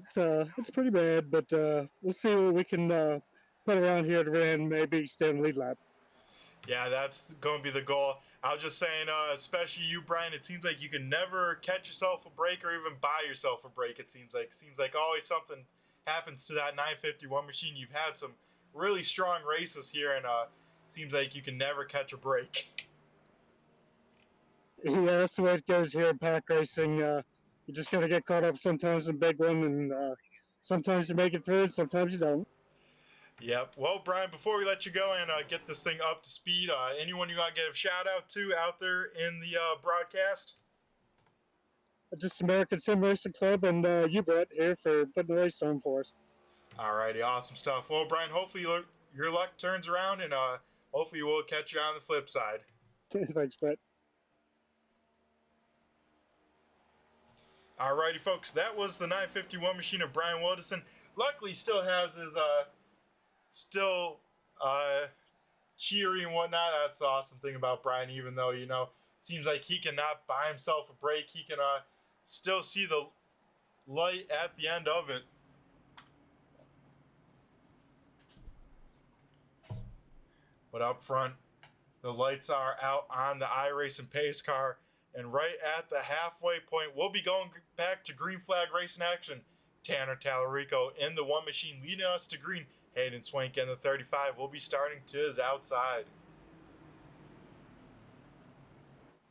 it's pretty bad, but we'll see what we can put around here to end, maybe stay on the lead lap.
Yeah, that's going to be the goal. I was just saying, especially you, Brian, it seems like you can never catch yourself a break or even buy yourself a break, it seems like always something happens to that 951 machine. You've had some really strong races here, and seems like you can never catch a break.
Yeah, that's the way it goes here in pack racing. You just got to get caught up sometimes in a big one, and sometimes you make it through, and sometimes you don't.
Yep. Well, Brian, before we let you go and get this thing up to speed, anyone you want to give a shout out to out there in the broadcast?
Just American Sim Racing Club and you, Brett, here for putting the race on for us.
Alrighty, awesome stuff. Well, Brian, hopefully your luck turns around, and hopefully we'll catch you on the flip side.
Thanks, Brett.
Alrighty, folks, that was the 951 machine of Brian Wilderson. Luckily, still has his cheery and whatnot. That's the awesome thing about Brian, even though, you know, it seems like he cannot buy himself a break. He can still see the light at the end of it. But up front, The lights are out on the iRacing pace car, and right at the halfway point, we'll be going back to green flag racing action. Tanner Tallarico in the one machine leading us to green. Hayden Swank in the 35 will be starting to his outside.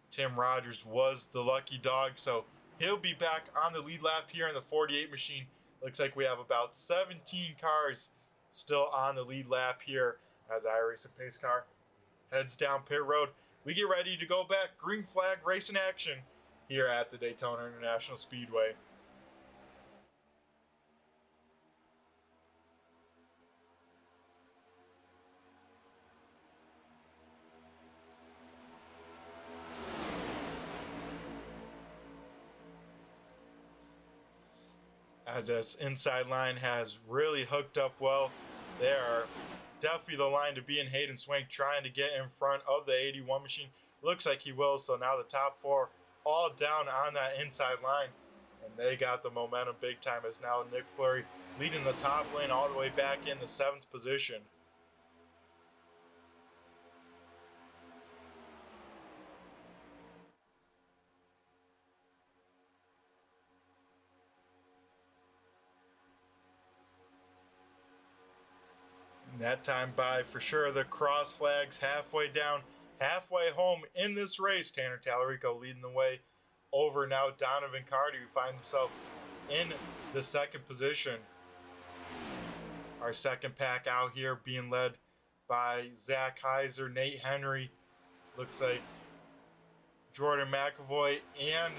Tim Rogers was the lucky dog, so he'll be back on the lead lap here in the 48 machine. Looks like we have about 17 cars still on the lead lap here as iRacing pace car heads down pit road. We get ready to go back green flag racing action here at the Daytona International Speedway. As this inside line has really hooked up well. They are definitely the line to be in. Hayden Swank trying to get in front of the 81 machine. Looks like he will, so now the top four all down on that inside line. And they got the momentum big time as now Nick Fleury leading the top lane all the way back in the 7th position. That time by for sure the cross flags halfway down, halfway home in this race. Tanner Tallarico leading the way over now Donovan Carty, who finds himself in the 2nd position. Our second pack out here being led by Zach Heiser, Nate Henry. Looks like Jordan McAvoy and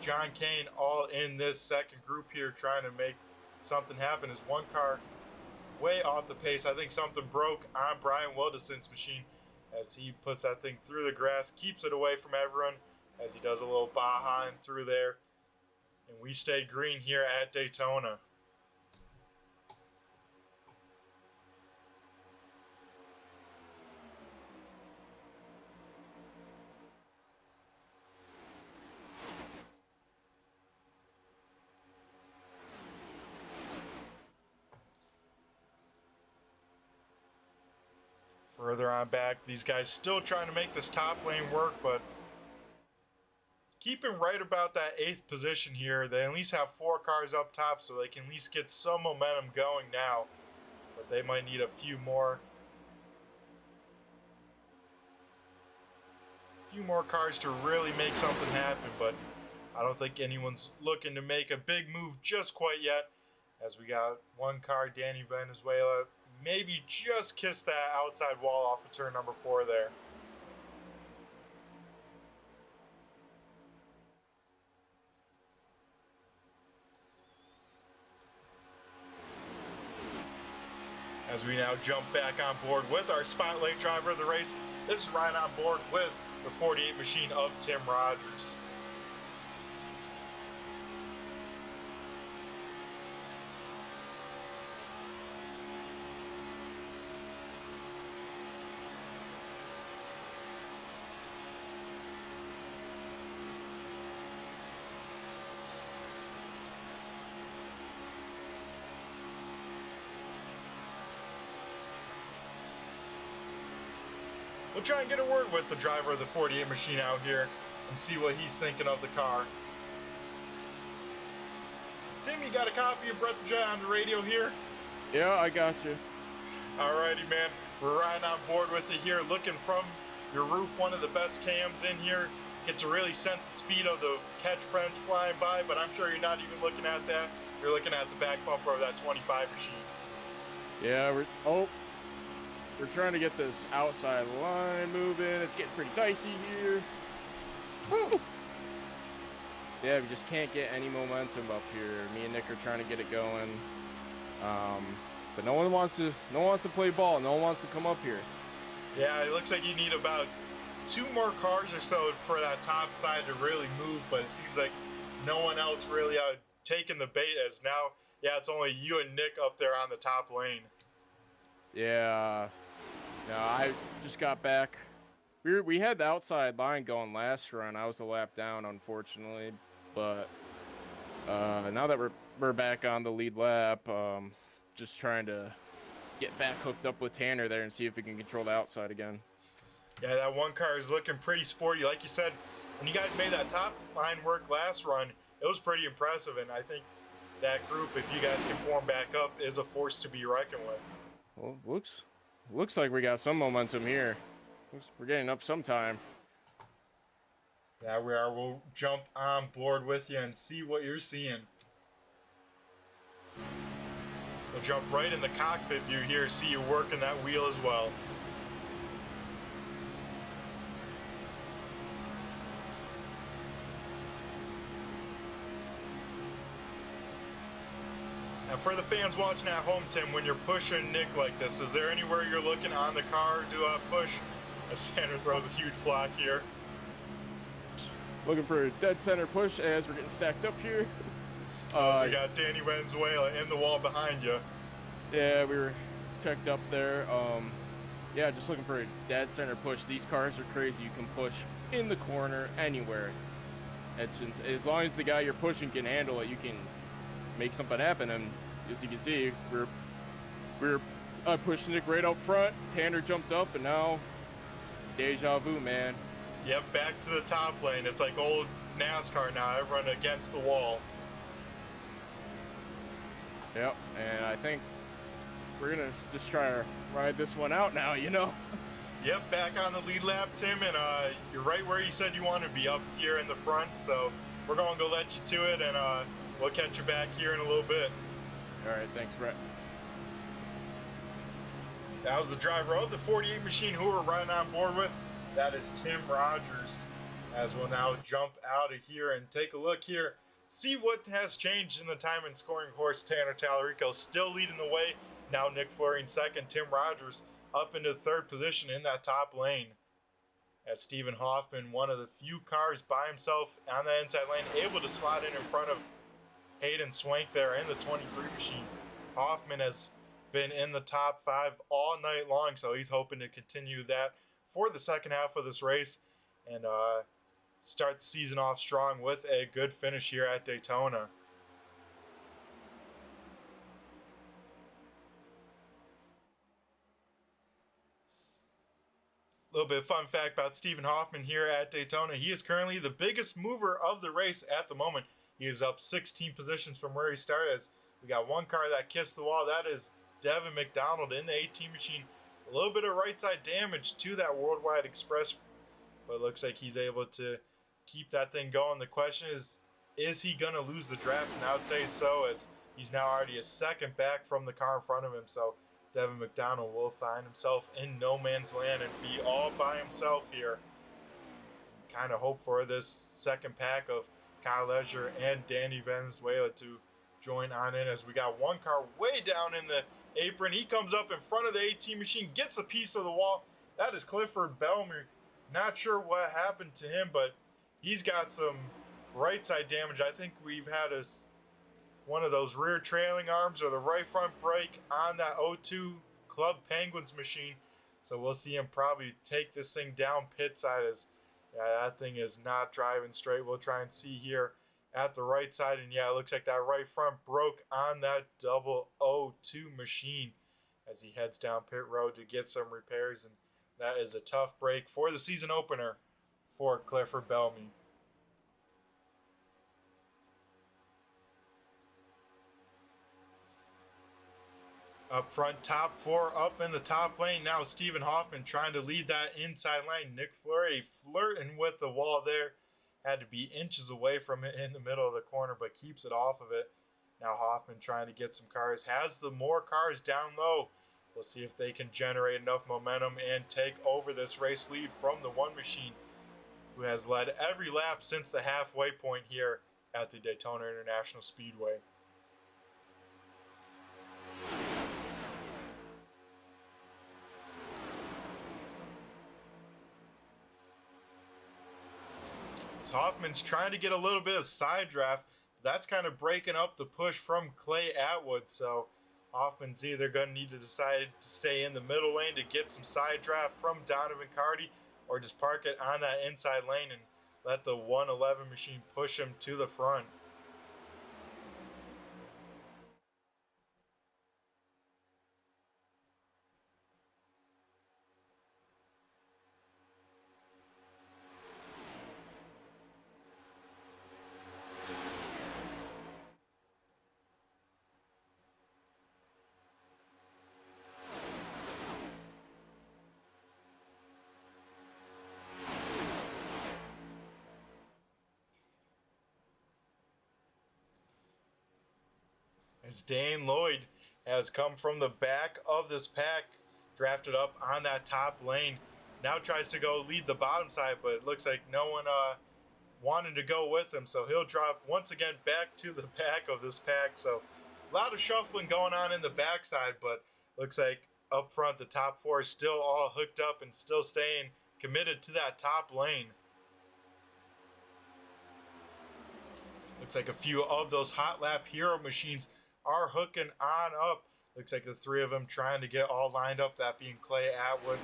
John Kane all in this second group here trying to make something happen. As one car way off the pace. I think something broke on Brian Wildeson's machine as he puts that thing through the grass, keeps it away from everyone as he does a little Baja in through there. And we stay green here at Daytona. Further on back, these guys still trying to make this top lane work, but keeping right about that 8th position here. They at least have 4 cars up top, so they can at least get some momentum going now. But they might need a few more cars to really make something happen, but I don't think anyone's looking to make a big move just quite yet. As we got one car, Danny Venezuela, maybe just kissed that outside wall off of turn number 4 there. As we now jump back on board with our spotlight driver of the race, this is Ryan on board with the 48 machine of Tim Rogers. We'll try and get a word with the driver of the 48 machine out here and see what he's thinking of the car. Tim, you got a copy of Brett the Jet on the radio here?
Yeah, I got you.
Alrighty, man. We're riding on board with you here, looking from your roof, one of the best cams in here. Get to really sense the speed of the catch friends flying by, but I'm sure you're not even looking at that. You're looking at the back bumper of that 25 machine.
Yeah, we're trying to get this outside line moving. It's getting pretty dicey here. Woo! Yeah, we just can't get any momentum up here. Me and Nick are trying to get it going, but no one wants to play ball. No one wants to come up here.
Yeah, it looks like you need about 2 more cars or so for that top side to really move, but it seems like no one else really taking the bait. As now, yeah, it's only you and Nick up there on the top lane.
Yeah. No, I just got back. We had the outside line going last run. I was a lap down, unfortunately, but now that we're back on the lead lap, just trying to get back hooked up with Tanner there and see if we can control the outside again.
Yeah, that one car is looking pretty sporty. Like you said, when you guys made that top line work last run, it was pretty impressive. And I think that group, if you guys can form back up, is a force to be reckoned with.
Well, looks like we got some momentum here. We're getting up sometime.
Yeah, we are. We'll jump on board with you and see what you're seeing. We'll jump right in the cockpit view here, see you working that wheel as well. Now for the fans watching at home, Tim, when you're pushing Nick like this, is there anywhere you're looking on the car to push? As Sandra throws a huge block here.
Looking for a dead center push as we're getting stacked up here.
So we got Danny Venezuela in the wall behind you.
Yeah, we were checked up there. Yeah, just looking for a dead center push. These cars are crazy. You can push in the corner, anywhere. It's just, as long as the guy you're pushing can handle it, you can make something happen. And as you can see, we're pushing it right up front. Tanner jumped up, and now deja vu, man.
Yep, back to the top lane. It's like old NASCAR now. Everyone against the wall.
Yep, and I think we're gonna just try to ride this one out now, you know?
Yep, back on the lead lap, Tim, and you're right where you said you want to be, up here in the front, so we're going to go let you to it, and we'll catch you back here in a little bit.
All right, thanks, Brett.
That was the driver of the 48 machine who we're riding on board with. That is Tim Rogers, as we'll now jump out of here and take a look here. See what has changed in the time and scoring horse. Tanner Tallarico still leading the way. Now Nick Fleury in second. Tim Rogers up into third position in that top lane. As Stephen Hoffman, one of the few cars by himself on the inside lane, able to slot in front of Hayden Swank there in the 23 machine. Hoffman has been in the top 5 all night long, so he's hoping to continue that for the second half of this race and start the season off strong with a good finish here at Daytona. A little bit of fun fact about Stephen Hoffman here at Daytona. He is currently the biggest mover of the race at the moment. He is up 16 positions from where he started. As we got one car that kissed the wall. That is Devin McDonald in the 18 machine. A little bit of right side damage to that Worldwide Express, but it looks like he's able to keep that thing going. The question is he going to lose the draft? And I would say so, as he's now already a second back from the car in front of him. So Devin McDonald will find himself in no man's land and be all by himself here. Kind of hope for this second pack of Kyle Leisure and Danny Venezuela to join on in, as we got one car way down in the apron. He comes up in front of the 18 machine, gets a piece of the wall. That is Clifford Bellamy. Not sure what happened to him, but he's got some right side damage. I think we've had one of those rear trailing arms or the right front brake on that O2 Club Penguins machine. So we'll see him probably take this thing down pit side, as that thing is not driving straight. We'll try and see here at the right side. And yeah, it looks like that right front broke on that double O2 machine as he heads down pit road to get some repairs. And that is a tough break for the season opener for Clifford Bellamy. Up front, top 4 up in the top lane. Now Stephen Hoffman trying to lead that inside lane. Nick Fleury flirting with the wall there. Had to be inches away from it in the middle of the corner, but keeps it off of it. Now Hoffman trying to get some cars. Has the more cars down low. We'll see if they can generate enough momentum and take over this race lead from the one machine, who has led every lap since the halfway point here at the Daytona International Speedway. So Hoffman's trying to get a little bit of side draft. That's kind of breaking up the push from Clay Atwood. So Hoffman's either going to need to decide to stay in the middle lane to get some side draft from Donovan Carty, or just park it on that inside lane and let the 111 machine push him to the front. as Dane Lloyd has come from the back of this pack, drafted up on that top lane. Now tries to go lead the bottom side, but it looks like no one wanted to go with him. So he'll drop once again back to the back of this pack. So a lot of shuffling going on in the backside, but looks like up front the top four is still all hooked up and still staying committed to that top lane. Looks like a few of those hot lap hero machines are hooking on up. Looks like the three of them trying to get all lined up, that being Clay Atwood,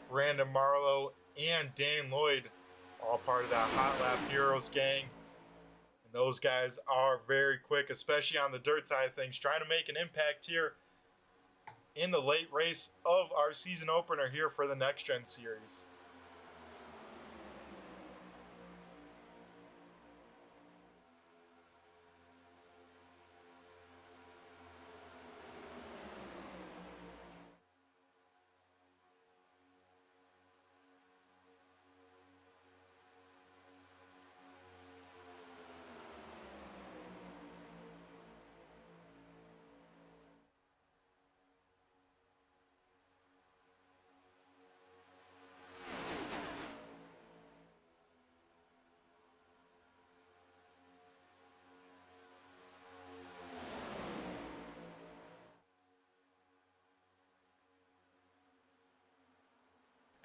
Brandon Marlowe, and Dane Lloyd, all part of that hot lap heroes gang. And those guys are very quick, especially on the dirt side of things, trying to make an impact here in the late race of our season opener here for the Next Gen Series.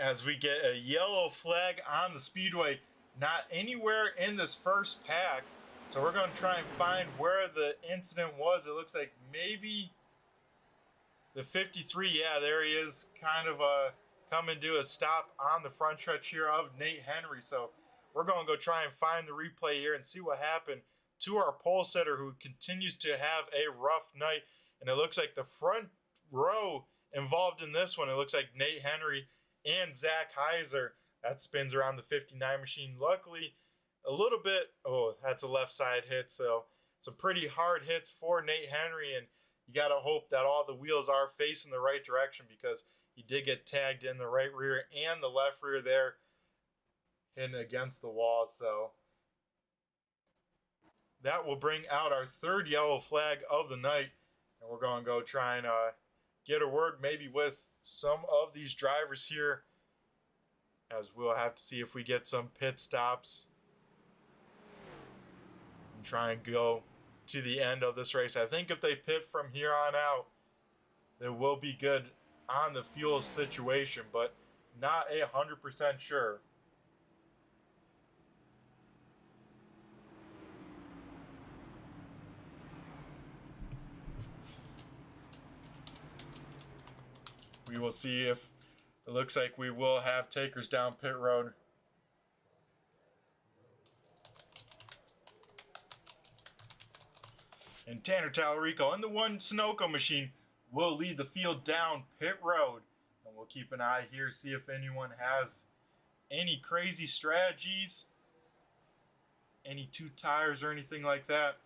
As we get a yellow flag on the speedway, not anywhere in this first pack. So we're going to try and find where the incident was. It looks like maybe the 53. Yeah, there he is, kind of coming to a stop on the front stretch here of Nate Henry. So we're going to go try and find the replay here and see what happened to our pole setter, who continues to have a rough night. And it looks like the front row involved in this one, it looks like Nate Henry and Zach Heiser. That spins around the 59 machine. Luckily, a little bit, oh, that's a left side hit. So some pretty hard hits for Nate Henry, and you got to hope that all the wheels are facing the right direction, because he did get tagged in the right rear and the left rear there, hitting against the wall. So that will bring out our third yellow flag of the night, and we're going to go try and get a word maybe with some of these drivers here, as we'll have to see if we get some pit stops and try and go to the end of this race. I think if they pit from here on out, they will be good on the fuel situation, but not 100% sure. We will see if it looks like we will have takers down pit road. And Tanner Tallarico in the one Sunoco machine will lead the field down pit road. And we'll keep an eye here, see if anyone has any crazy strategies, any two tires or anything like that.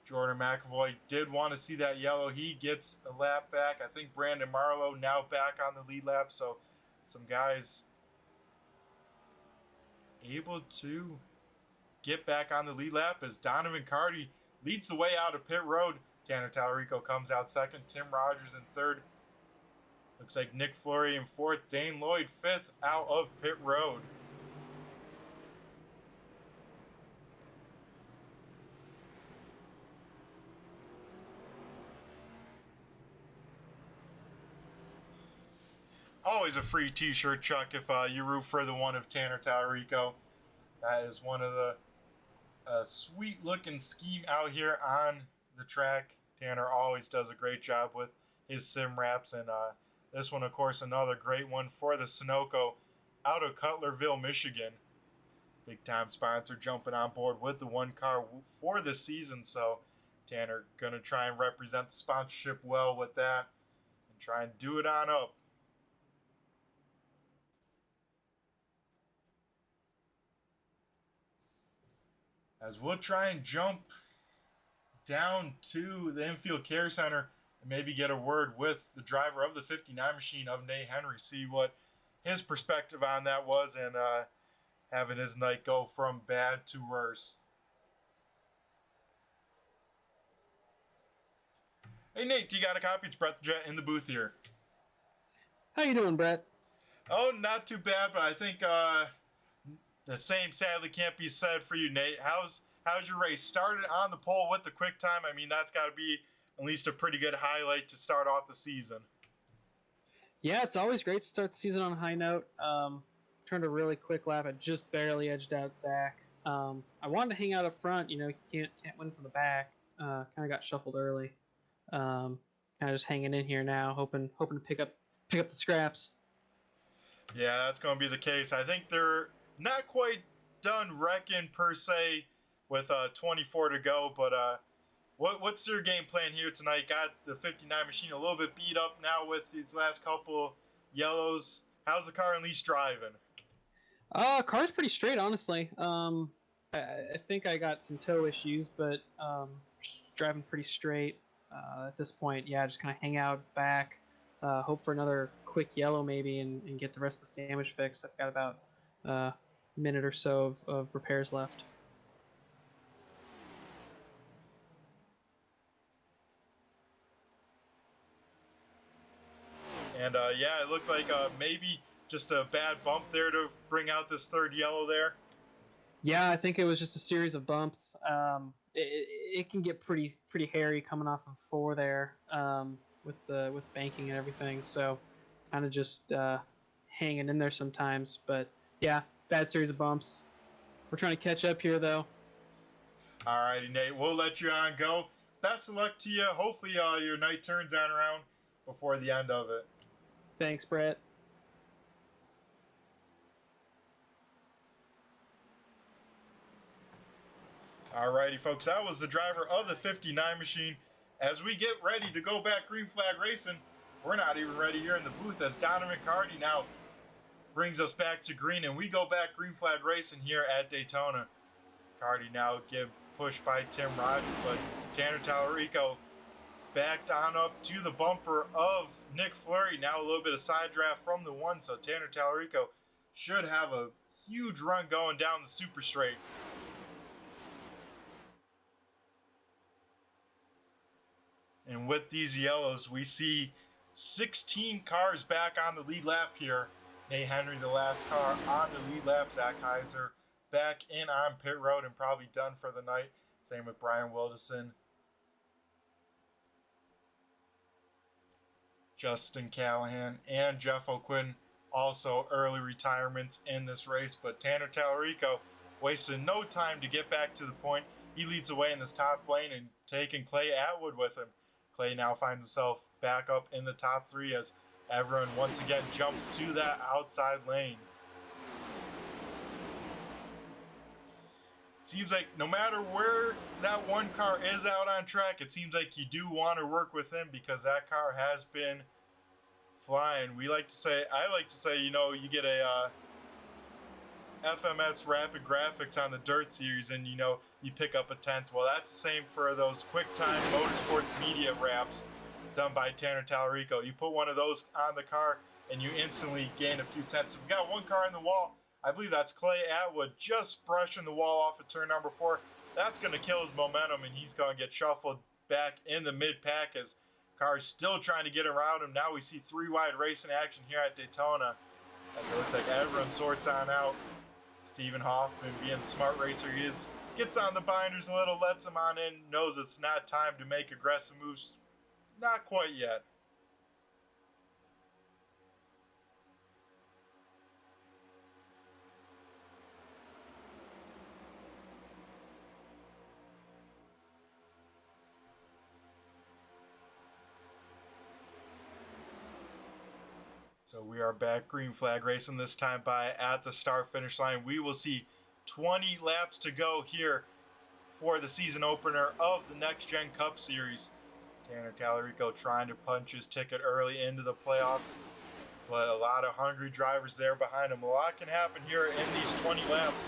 Jordan McAvoy did want to see that yellow. He gets a lap back. I think Brandon Marlowe now back on the lead lap. So some guys able to get back on the lead lap as Donovan Carty leads the way out of pit road. Tanner Tallarico comes out second. Tim Rogers in third. Looks like Nick Flory in fourth. Dane Lloyd fifth out of pit road. Always a free t-shirt, Chuck, if you root for the one of Tanner Tallarico. That is one of the sweet looking scheme out here on the track. Tanner always does a great job with his sim wraps, and this one, of course, another great one for the Sunoco out of Cutlerville, Michigan. Big time sponsor jumping on board with the one car for this season, so Tanner gonna try and represent the sponsorship well with that and try and do it on up. As we'll try and jump down to the infield care center and maybe get a word with the driver of the 59 machine of Nate Henry, see what his perspective on that was, and having his night go from bad to worse. Hey, Nate, do you got a copy? It's Brett the Jet in the booth here.
How you doing, Brett?
Oh, not too bad, but I think the same sadly can't be said for you, Nate. How's your race? Started on the pole with the quick time. I mean, that's got to be at least a pretty good highlight to start off the season.
Yeah, it's always great to start the season on a high note. Turned a really quick lap. I just barely edged out Zach. I wanted to hang out up front. You can't win from the back. Kind of got shuffled early. Kind of just hanging in here now, hoping to pick up the scraps.
Yeah, that's going to be the case. I think they're not quite done wrecking per se with 24 to go, but what's your game plan here tonight? Got the 59 machine a little bit beat up now with these last couple yellows. How's the car and Lee's driving?
Car's pretty straight, honestly. I think I got some toe issues, but driving pretty straight at this point. Yeah, just kind of hang out back, hope for another quick yellow maybe, and get the rest of the damage fixed. I've got about a minute or so of repairs left.
And yeah, it looked like maybe just a bad bump there to bring out this third yellow there.
Yeah, I think it was just a series of bumps. It can get pretty hairy coming off of 4 there with banking and everything. So kind of just hanging in there sometimes. But yeah, bad series of bumps. We're trying to catch up here though.
All righty, Nate. We'll let you on go. Best of luck to you. Hopefully your night turns on around before the end of it.
Thanks, Brett.
Alrighty, folks, that was the driver of the 59 machine. As we get ready to go back green flag racing, we're not even ready here in the booth as Donovan Cardy now brings us back to green, and we go back green flag racing here at Daytona. Cardy now get pushed by Tim Rogers, but Tanner Tallarico backed on up to the bumper of Nick Fleury. Now a little bit of side draft from the 1, so Tanner Tallarico should have a huge run going down the super straight. And with these yellows, we see 16 cars back on the lead lap here. Nate Henry, the last car on the lead lap. Zach Heiser back in on pit road and probably done for the night. Same with Brian Wilderson. Justin Callahan and Jeff O'Quinn also early retirements in this race. But Tanner Tallarico wasted no time to get back to the point. He leads away in this top lane and taking Clay Atwood with him. Clay now finds himself back up in the top 3 as everyone once again jumps to that outside lane. It seems like no matter where that one car is out on track, it seems like you do want to work with him because that car has been flying. I like to say, you know, you get a FMS Rapid Graphics on the Dirt Series and, you know, you pick up a 10th. Well, that's the same for those QuickTime Motorsports Media wraps done by Tanner Tallarico. You put one of those on the car and you instantly gain a few tenths. We got one car in the wall. I believe that's Clay Atwood just brushing the wall off of turn number 4. That's going to kill his momentum and he's going to get shuffled back in the mid-pack as cars still trying to get around him. Now we see 3-wide racing action here at Daytona. As it looks like everyone sorts on out. Stephen Hoffman, being the smart racer he is, gets on the binders a little, lets him on in, knows it's not time to make aggressive moves. Not quite yet. So we are back green flag racing this time by at the start finish line. We will see 20 laps to go here for the season opener of the Next Gen Cup Series. Tanner Tallarico trying to punch his ticket early into the playoffs, but a lot of hungry drivers there behind him. A lot can happen here in these 20 laps.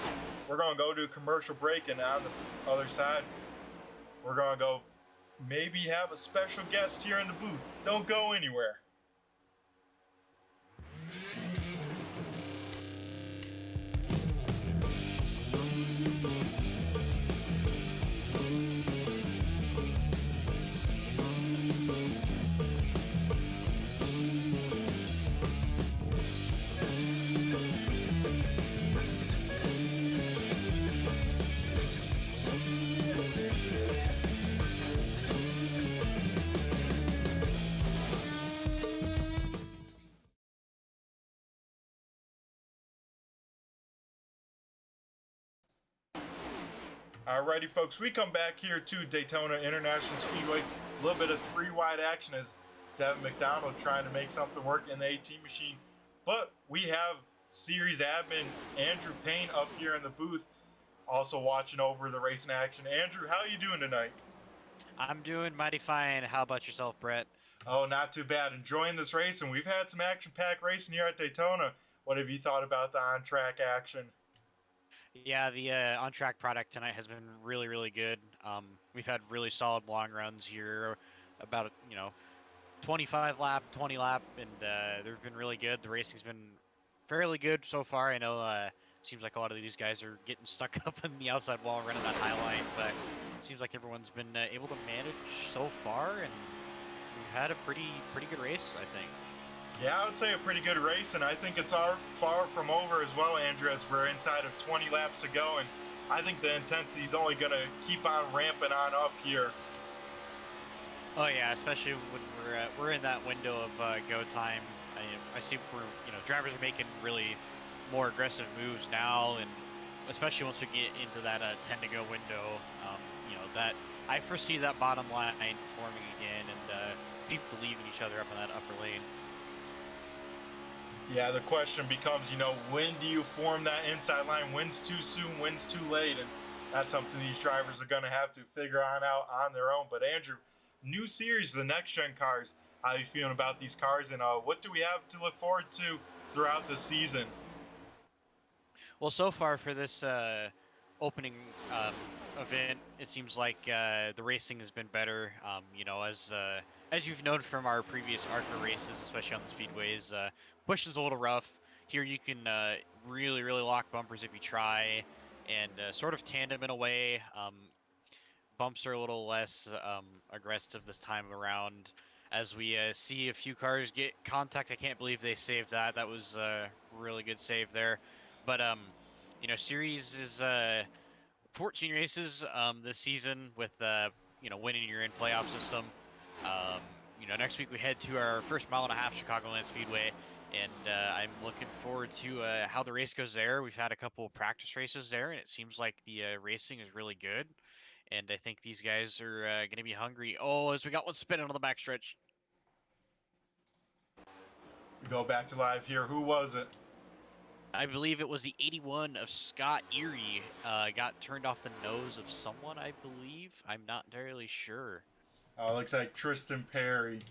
We're going to go to a commercial break, and on the other side, we're going to go maybe have a special guest here in the booth. Don't go anywhere. Alrighty, folks, we come back here to Daytona International Speedway. A little bit of three-wide action as Devin McDonald trying to make something work in the 18 machine. But we have series admin Andrew Payne up here in the booth, also watching over the racing action. Andrew, how you doing tonight?
I'm doing mighty fine. How about yourself, Brett?
Oh, not too bad. Enjoying this race, and we've had some action-packed racing here at Daytona. What have you thought about the on-track action?
Yeah, the on-track product tonight has been really, really good. We've had really solid long runs here, about 25 lap, 20 lap, and they've been really good. The racing's been fairly good so far. I know seems like a lot of these guys are getting stuck up in the outside wall running that high line, but it seems like everyone's been able to manage so far, and we've had a pretty good race, I think.
Yeah, I would say a pretty good race, and I think it's far from over as well, Andrew, as we're inside of 20 laps to go, and I think the intensity is only going to keep on ramping on up here.
Oh yeah, especially when we're in that window of go time. I see drivers are making really more aggressive moves now, and especially once we get into that 10 to go window, that I foresee that bottom line forming again, and people leaving each other up in that upper lane.
Yeah, the question becomes, when do you form that inside line? When's too soon? When's too late? And that's something these drivers are going to have to figure out on their own. But Andrew, new series, the next gen cars. How are you feeling about these cars, and what do we have to look forward to throughout the season?
Well, so far for this opening event, it seems like the racing has been better. As you've known from our previous ARCA races, especially on the speedways, pushing's a little rough. Here you can really lock bumpers if you try, and sort of tandem in a way. Bumps are a little less aggressive this time around. As we see a few cars get contact, I can't believe they saved that. That was a really good save there. But series is 14 races this season with winning your in playoff system. Next week we head to our first mile and a half Chicagoland Speedway, and I'm looking forward to how the race goes there. We've had a couple of practice races there, and it seems like the racing is really good. And I think these guys are going to be hungry. Oh, as we got one spinning on the backstretch.
We go back to live here. Who was it?
I believe it was the 81 of Scott Erie. Got turned off the nose of someone, I believe. I'm not entirely sure.
Looks like Tristan Perry.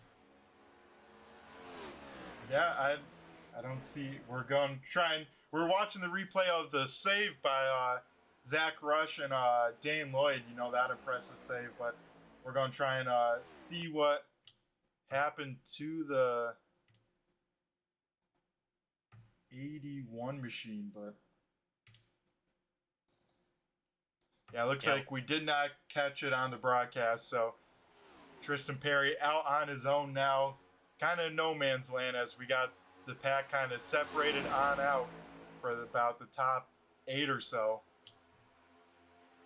Yeah, I don't see. We're watching the replay of the save by Zach Rush and Dane Lloyd. That impressive save, but we're going to try and see what happened to the 81 machine, but yeah, it looks like we did not catch it on the broadcast, so Tristan Perry out on his own now, kind of no man's land, as we got the pack kind of separated on out for about the top 8 or so.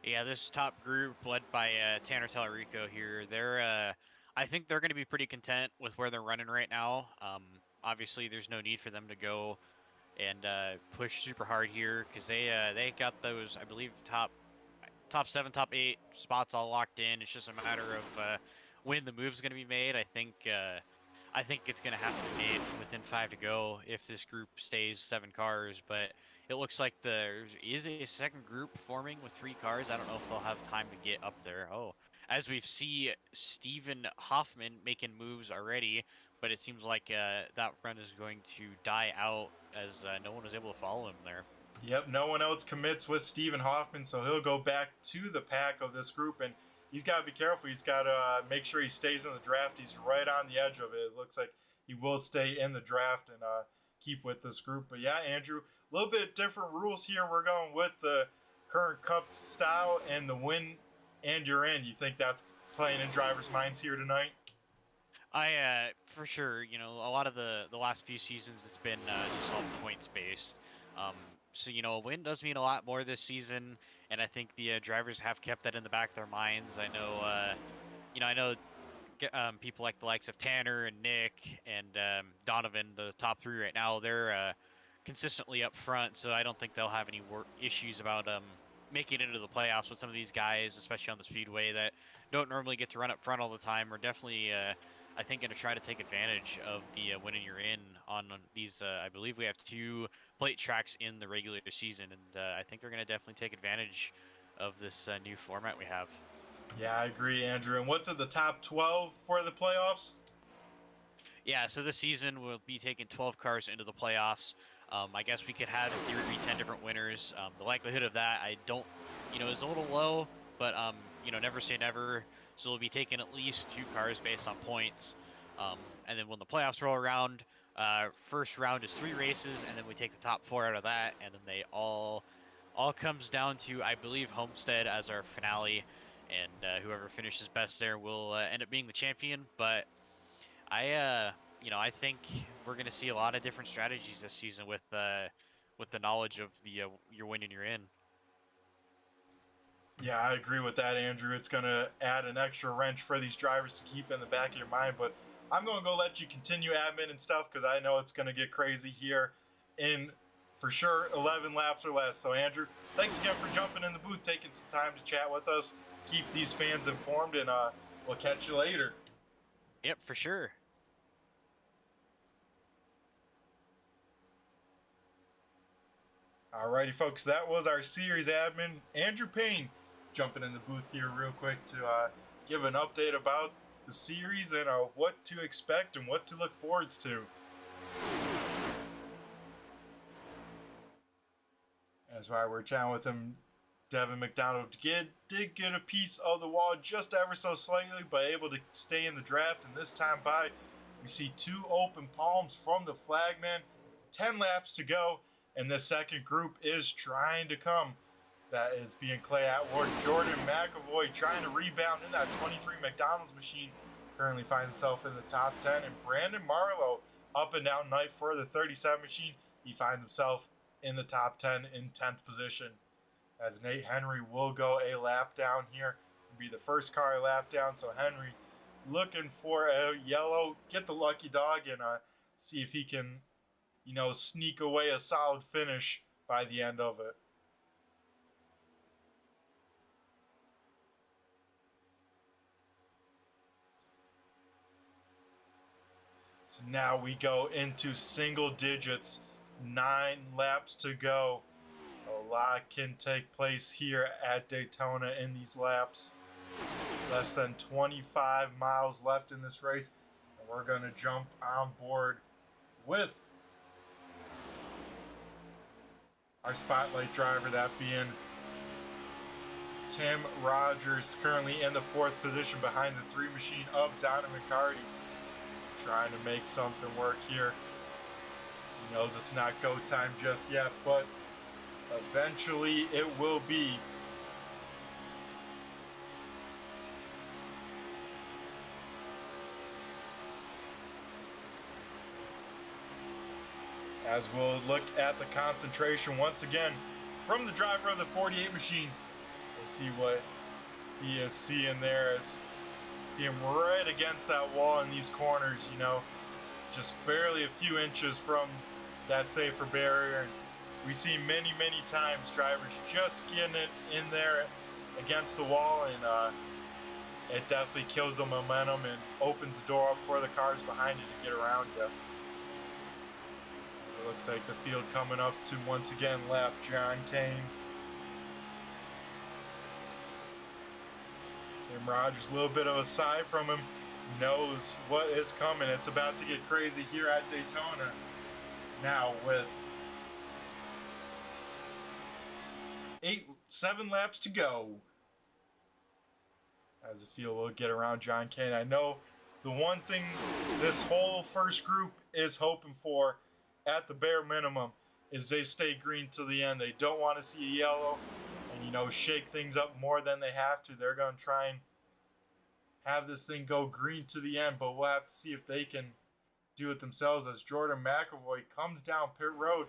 Yeah, this top group led by Tanner Tallarico here, I think they're going to be pretty content with where they're running right now. Obviously, there's no need for them to go and push super hard here, because they got those, I believe, top 7, top 8 spots all locked in. It's just a matter of when the move's going to be made. I think it's going to have to be made within 5 to go if this group stays 7 cars. But it looks like there is a second group forming with 3 cars. I don't know if they'll have time to get up there. Oh, as we see Steven Hoffman making moves already, but it seems like that run is going to die out as no one was able to follow him there.
Yep, no one else commits with Steven Hoffman, so he'll go back to the pack of this group, and he's got to be careful. He's got to make sure he stays in the draft. He's right on the edge of it. It looks like he will stay in the draft and keep with this group. But yeah, Andrew, a little bit different rules here. We're going with the current Cup style and the win and you're in. You think that's playing in drivers' minds here tonight?
For sure, a lot of the last few seasons it's been just all points based. So a win does mean a lot more this season, and I think the drivers have kept that in the back of their minds. I know, people like the likes of Tanner and Nick and Donovan, the top 3 right now, they're consistently up front, so I don't think they'll have any issues about making it into the playoffs with some of these guys, especially on the speedway that don't normally get to run up front all the time, are definitely, I think, going to try to take advantage of the winning you're in on these. I believe we have 2 plate tracks in the regular season, and I think they're going to definitely take advantage of this new format we have.
Yeah, I agree, Andrew. And what's at the top 12 for the playoffs?
Yeah, so this season we'll be taking 12 cars into the playoffs. I guess we could have in theory 10 different winners. The likelihood of that, I don't, is a little low, but never say never. So we'll be taking at least 2 cars based on points. And then when the playoffs roll around, first round is 3 races, and then we take the top 4 out of that, and then they all comes down to, I believe, Homestead as our finale, and whoever finishes best there will end up being the champion. But I think we're going to see a lot of different strategies this season with the knowledge of the you're winning, you're in.
Yeah, I agree with that, Andrew. It's going to add an extra wrench for these drivers to keep in the back of your mind. But I'm going to go let you continue admin and stuff because I know it's going to get crazy here in, for sure, 11 laps or less. So, Andrew, thanks again for jumping in the booth, taking some time to chat with us, keep these fans informed, and we'll catch you later.
Yep, for sure.
Alrighty, folks, that was our series admin, Andrew Payne, jumping in the booth here real quick to give an update about the series and what to expect and what to look forward to. That's why we're chatting with him. Devin McDonald did get a piece of the wall just ever so slightly, but able to stay in the draft. And this time by, we see 2 open palms from the flagman. 10 laps to go. And the second group is trying to come. That is being Clay Atward. Jordan McAvoy trying to rebound in that 23 McDonald's machine. Currently finds himself in the top 10. And Brandon Marlowe up and down night for the 37 machine. He finds himself in the top 10 in 10th position. As Nate Henry will go a lap down here. It'll be the first car lap down. So Henry looking for a yellow. Get the lucky dog and see if he can sneak away a solid finish by the end of it. So now we go into single digits, 9 laps to go. A lot can take place here at Daytona in these laps. Less than 25 miles left in this race, and we're going to jump on board with our spotlight driver, that being Tim Rogers, currently in the 4th position behind the 3 machine of Donovan McCarty. Trying to make something work here. He knows it's not go time just yet, but eventually it will be. As we'll look at the concentration once again from the driver of the 48 machine. We'll see what he is seeing there. As see him right against that wall in these corners, just barely a few inches from that safer barrier. And we see many times drivers just getting it in there against the wall, and it definitely kills the momentum and opens the door up for the cars behind you to get around you. It looks like the field coming up to once again lap John Kane. Tim Rogers, a little bit of a sigh from him, knows what is coming. It's about to get crazy here at Daytona. Now with 7 laps to go. As the field will get around John Kane. I know the one thing this whole first group is hoping for, at the bare minimum, is they stay green to the end. They don't want to see a yellow and, shake things up more than they have to. They're going to try and have this thing go green to the end, but we'll have to see if they can do it themselves as Jordan McAvoy comes down pit road.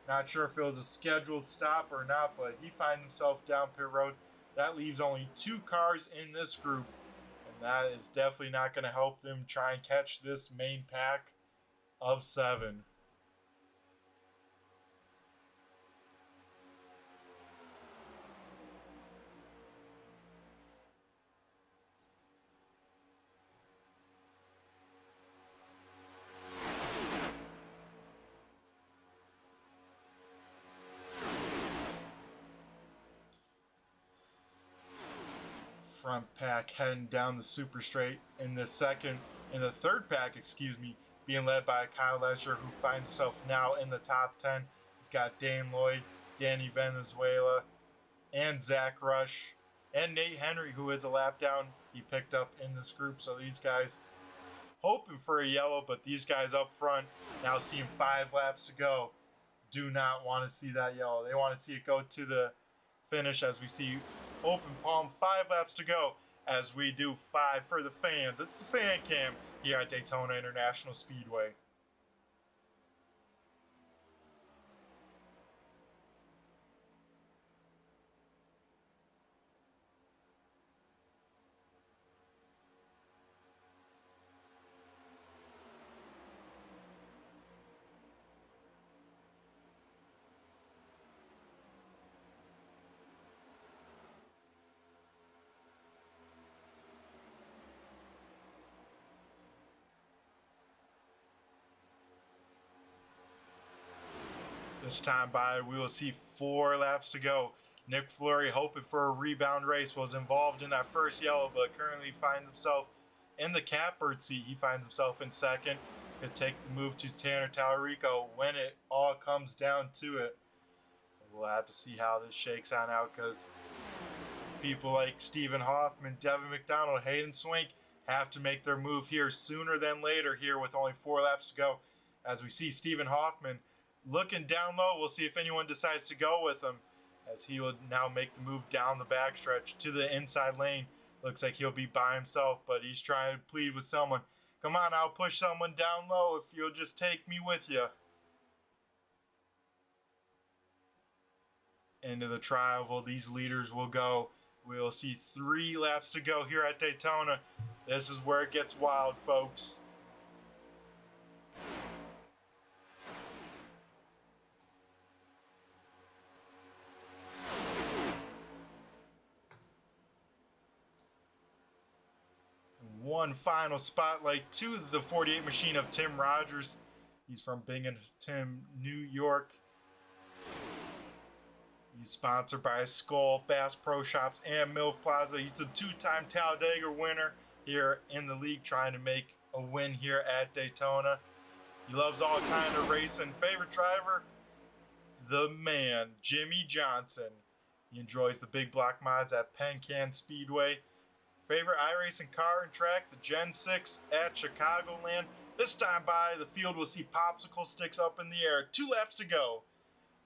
Not sure if it was a scheduled stop or not, but he finds himself down pit road. That leaves only 2 cars in this group, and that is definitely not going to help them try and catch this main pack of 7. front pack heading down the super straight in the third pack, being led by Kyle Lesher, who finds himself now in the top 10. He's got Dane Lloyd, Danny Venezuela, and Zach Rush, and Nate Henry, who is a lap down. He picked up in this group. So these guys hoping for a yellow, but these guys up front now seeing 5 laps to go do not want to see that yellow. They want to see it go to the finish, as we see open palm, 5 laps to go as we do 5 for the fans. It's the fan cam here at Daytona International Speedway. This time by, we will see 4 laps to go. Nick Fleury, hoping for a rebound race, was involved in that first yellow, but currently finds himself in the catbird seat. He finds himself in second. Could take the move to Tanner Tallarico when it all comes down to it. We'll have to see how this shakes on out, because people like Stephen Hoffman, Devin McDonald, Hayden Swink have to make their move here sooner than later here with only 4 laps to go. As we see Stephen Hoffman looking down low, we'll see if anyone decides to go with him, as he will now make the move down the backstretch to the inside lane. Looks like he'll be by himself, but he's trying to plead with someone. Come on, I'll push someone down low if you'll just take me with you. Into the tri-oval, these leaders will go. We'll see 3 laps to go here at Daytona. This is where it gets wild, folks. One final spotlight to the 48 machine of Tim Rogers. He's from Binghamton, New York. He's sponsored by Skull, Bass Pro Shops, and Milf Plaza. He's the 2-time Talladega winner here in the league, trying to make a win here at Daytona. He loves all kind of racing. Favorite driver? The man, Jimmy Johnson. He enjoys the big block mods at Penn Can Speedway. Favorite iRacing car and track, the Gen 6 at Chicagoland. This time by, the field will see popsicle sticks up in the air. 2 laps to go.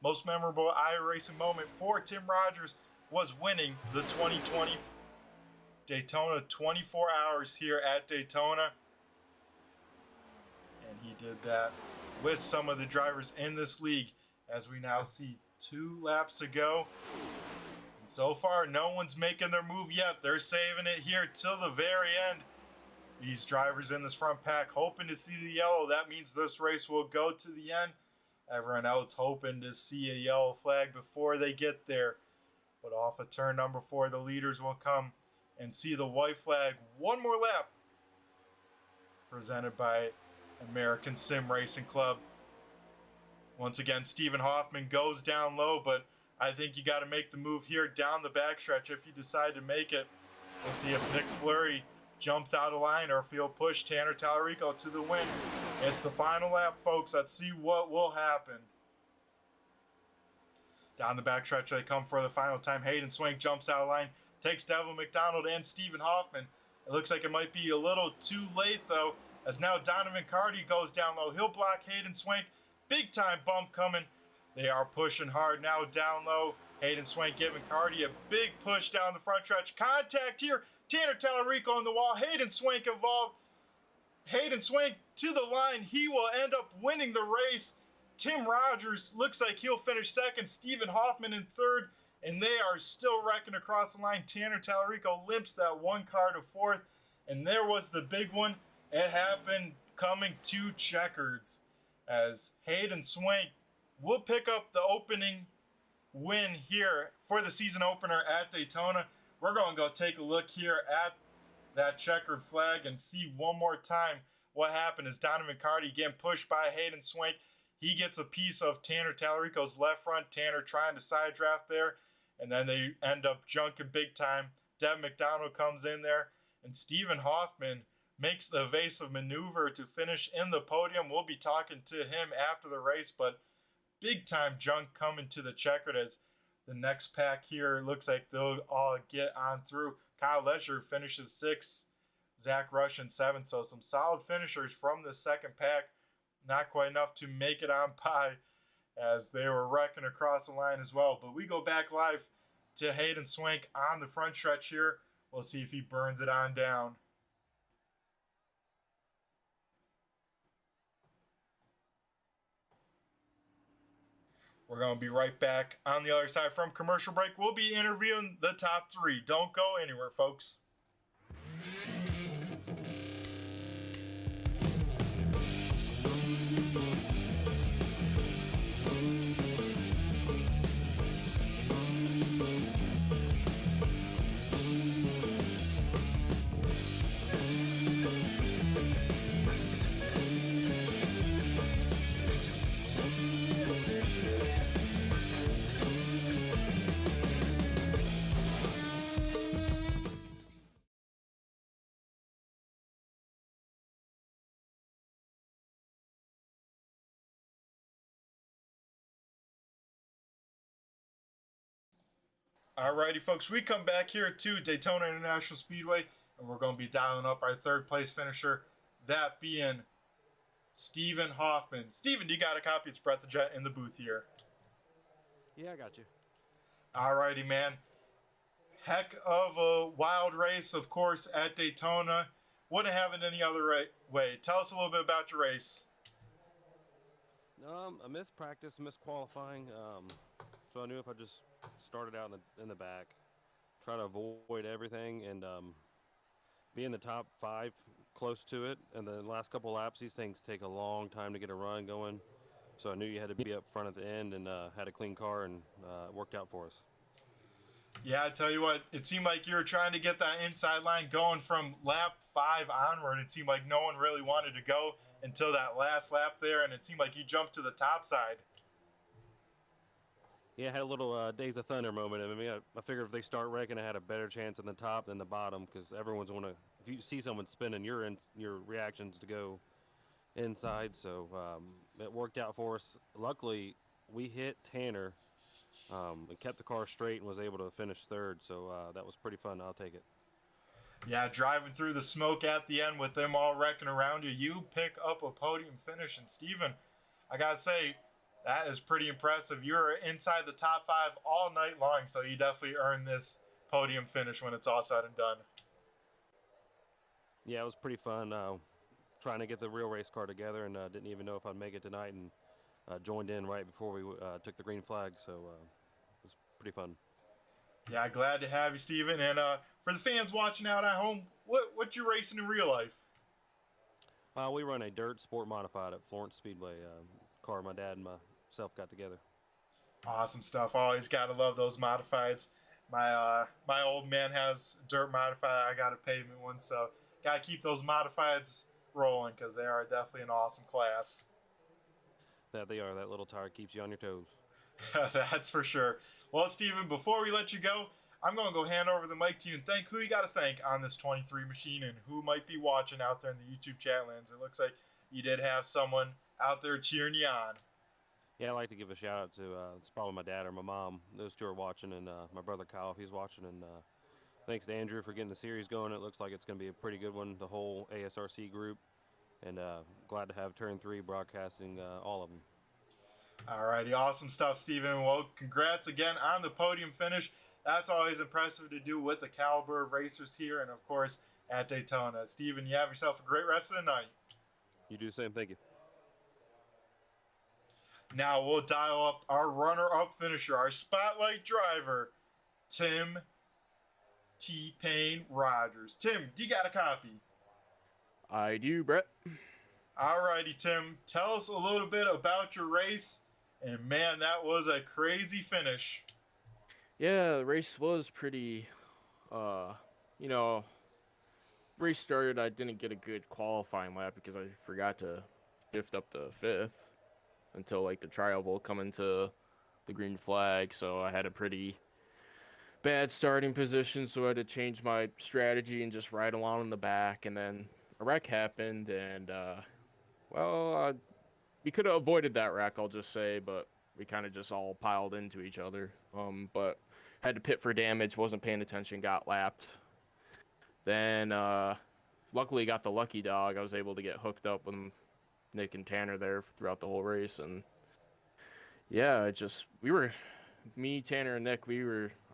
Most memorable iRacing moment for Tim Rogers was winning the 2020 Daytona 24 Hours here at Daytona. And he did that with some of the drivers in this league, as we now see 2 laps to go. So far, no one's making their move yet. They're saving it here till the very end. These drivers in this front pack hoping to see the yellow. That means this race will go to the end. Everyone else hoping to see a yellow flag before they get there. But off of turn number 4, the leaders will come and see the white flag. One more lap. Presented by American Sim Racing Club. Once again, Stephen Hoffman goes down low, but I think you got to make the move here down the backstretch if you decide to make it. We'll see if Nick Fleury jumps out of line or if he'll push Tanner Tallarico to the win. It's the final lap, folks. Let's see what will happen. Down the backstretch they come for the final time. Hayden Swank jumps out of line, takes Devin McDonald and Stephen Hoffman. It looks like it might be a little too late, though, as now Donovan Carty goes down low. He'll block Hayden Swank. Big time bump coming. They are pushing hard now down low. Hayden Swank giving Carty a big push down the front stretch. Contact here. Tanner Tallarico on the wall. Hayden Swank involved. Hayden Swank to the line. He will end up winning the race. Tim Rogers looks like he'll finish second. Stephen Hoffman in third. And they are still wrecking across the line. Tanner Tallarico limps that 1 car to 4th. And there was the big one. It happened coming to checkers, as Hayden Swank will pick up the opening win here for the season opener at Daytona. We're going to go take a look here at that checkered flag and see one more time what happened. Is Donovan Carty getting pushed by Hayden Swank. He gets a piece of Tanner Tallarico's left front. Tanner trying to side draft there, and then they end up junking big time Deb McDonald comes in there, and Stephen Hoffman makes the evasive maneuver to finish in the podium. We'll be talking to him after the race, but big time junk coming to the checkered as the next pack here looks like they'll all get on through. Kyle Lesher finishes 6th, Zach Rush in 7th, so some solid finishers from the second pack. Not quite enough to make it on by as they were wrecking across the line as well. But we go back live to Hayden Swank on the front stretch here. We'll see if he burns it on down. We're going to be right back on the other side from commercial break. We'll be interviewing the top 3. Don't go anywhere, folks. Alrighty, folks, we come back here to Daytona International Speedway, and we're going to be dialing up our 3rd place finisher, that being Stephen Hoffman. Stephen, you got a copy of Spread the Jet in the booth here?
Yeah, I got you.
Alrighty, man. Heck of a wild race, of course, at Daytona. Wouldn't have it any other way. Tell us a little bit about your race.
I missed practice, missed qualifying, so I knew if I just started out in the back, try to avoid everything, and be in the top 5, close to it. And the last couple laps, these things take a long time to get a run going, so I knew you had to be up front at the end, and had a clean car, and it worked out for us.
Yeah, I tell you what, it seemed like you were trying to get that inside line going from lap 5 onward. It seemed like no one really wanted to go until that last lap there, and it seemed like you jumped to the top side.
Yeah, I had a little Days of Thunder moment. I mean, I figured if they start wrecking, I had a better chance in the top than the bottom, because everyone's want to. If you see someone spinning, your reactions to go inside. So it worked out for us. Luckily, we hit Tanner and kept the car straight and was able to finish 3rd. So that was pretty fun. I'll take it.
Yeah, driving through the smoke at the end with them all wrecking around you, you pick up a podium finish. And Steven, I gotta say, that is pretty impressive. You were inside the top 5 all night long, so you definitely earned this podium finish when it's all said and done.
Yeah, it was pretty fun trying to get the real race car together, and didn't even know if I'd make it tonight, and joined in right before we took the green flag, so it was pretty fun.
Yeah, glad to have you, Steven. And for the fans watching out at home, what you racing in real life?
We run a dirt sport modified at Florence Speedway. Car my dad and myself got together.
Awesome stuff. Always gotta love those modifieds. My old man has dirt modified. I got a pavement one, so gotta keep those modifieds rolling because they are definitely an awesome class.
That they are. That little tire keeps you on your toes.
That's for sure. Well, Steven, before we let you go, I'm going to go hand over the mic to you and thank who you got to thank on this 23 machine and who might be watching out there in the YouTube chat lands. It looks like you did have someone out there cheering you on.
Yeah, I'd like to give a shout out to it's probably my dad or my mom. Those two are watching, and my brother Kyle, if he's watching. And thanks to Andrew for getting the series going. It looks like it's going to be a pretty good one, the whole ASRC group. And glad to have Turn 3 broadcasting all of them.
Alrighty, awesome stuff, Steven. Well, congrats again on the podium finish. That's always impressive to do with the caliber of racers here and, of course, at Daytona. Steven, you have yourself a great rest of the night.
You do the same. Thank you.
Now we'll dial up our runner-up finisher, our spotlight driver, Tim T-Pain Rogers. Tim, do you got a copy?
I do, Brett.
Alrighty, Tim. Tell us a little bit about your race. And man, that was a crazy finish.
Yeah, the race was pretty, race started, I didn't get a good qualifying lap because I forgot to shift up to 5th until, like, the trial bowl coming to the green flag, so I had a pretty bad starting position, so I had to change my strategy and just ride along in the back. And then a wreck happened, and we could have avoided that wreck, I'll just say, but we kind of just all piled into each other. But had to pit for damage, wasn't paying attention, got lapped. Then luckily got the lucky dog. I was able to get hooked up with Nick and Tanner there throughout the whole race, and yeah, me, Tanner, and Nick.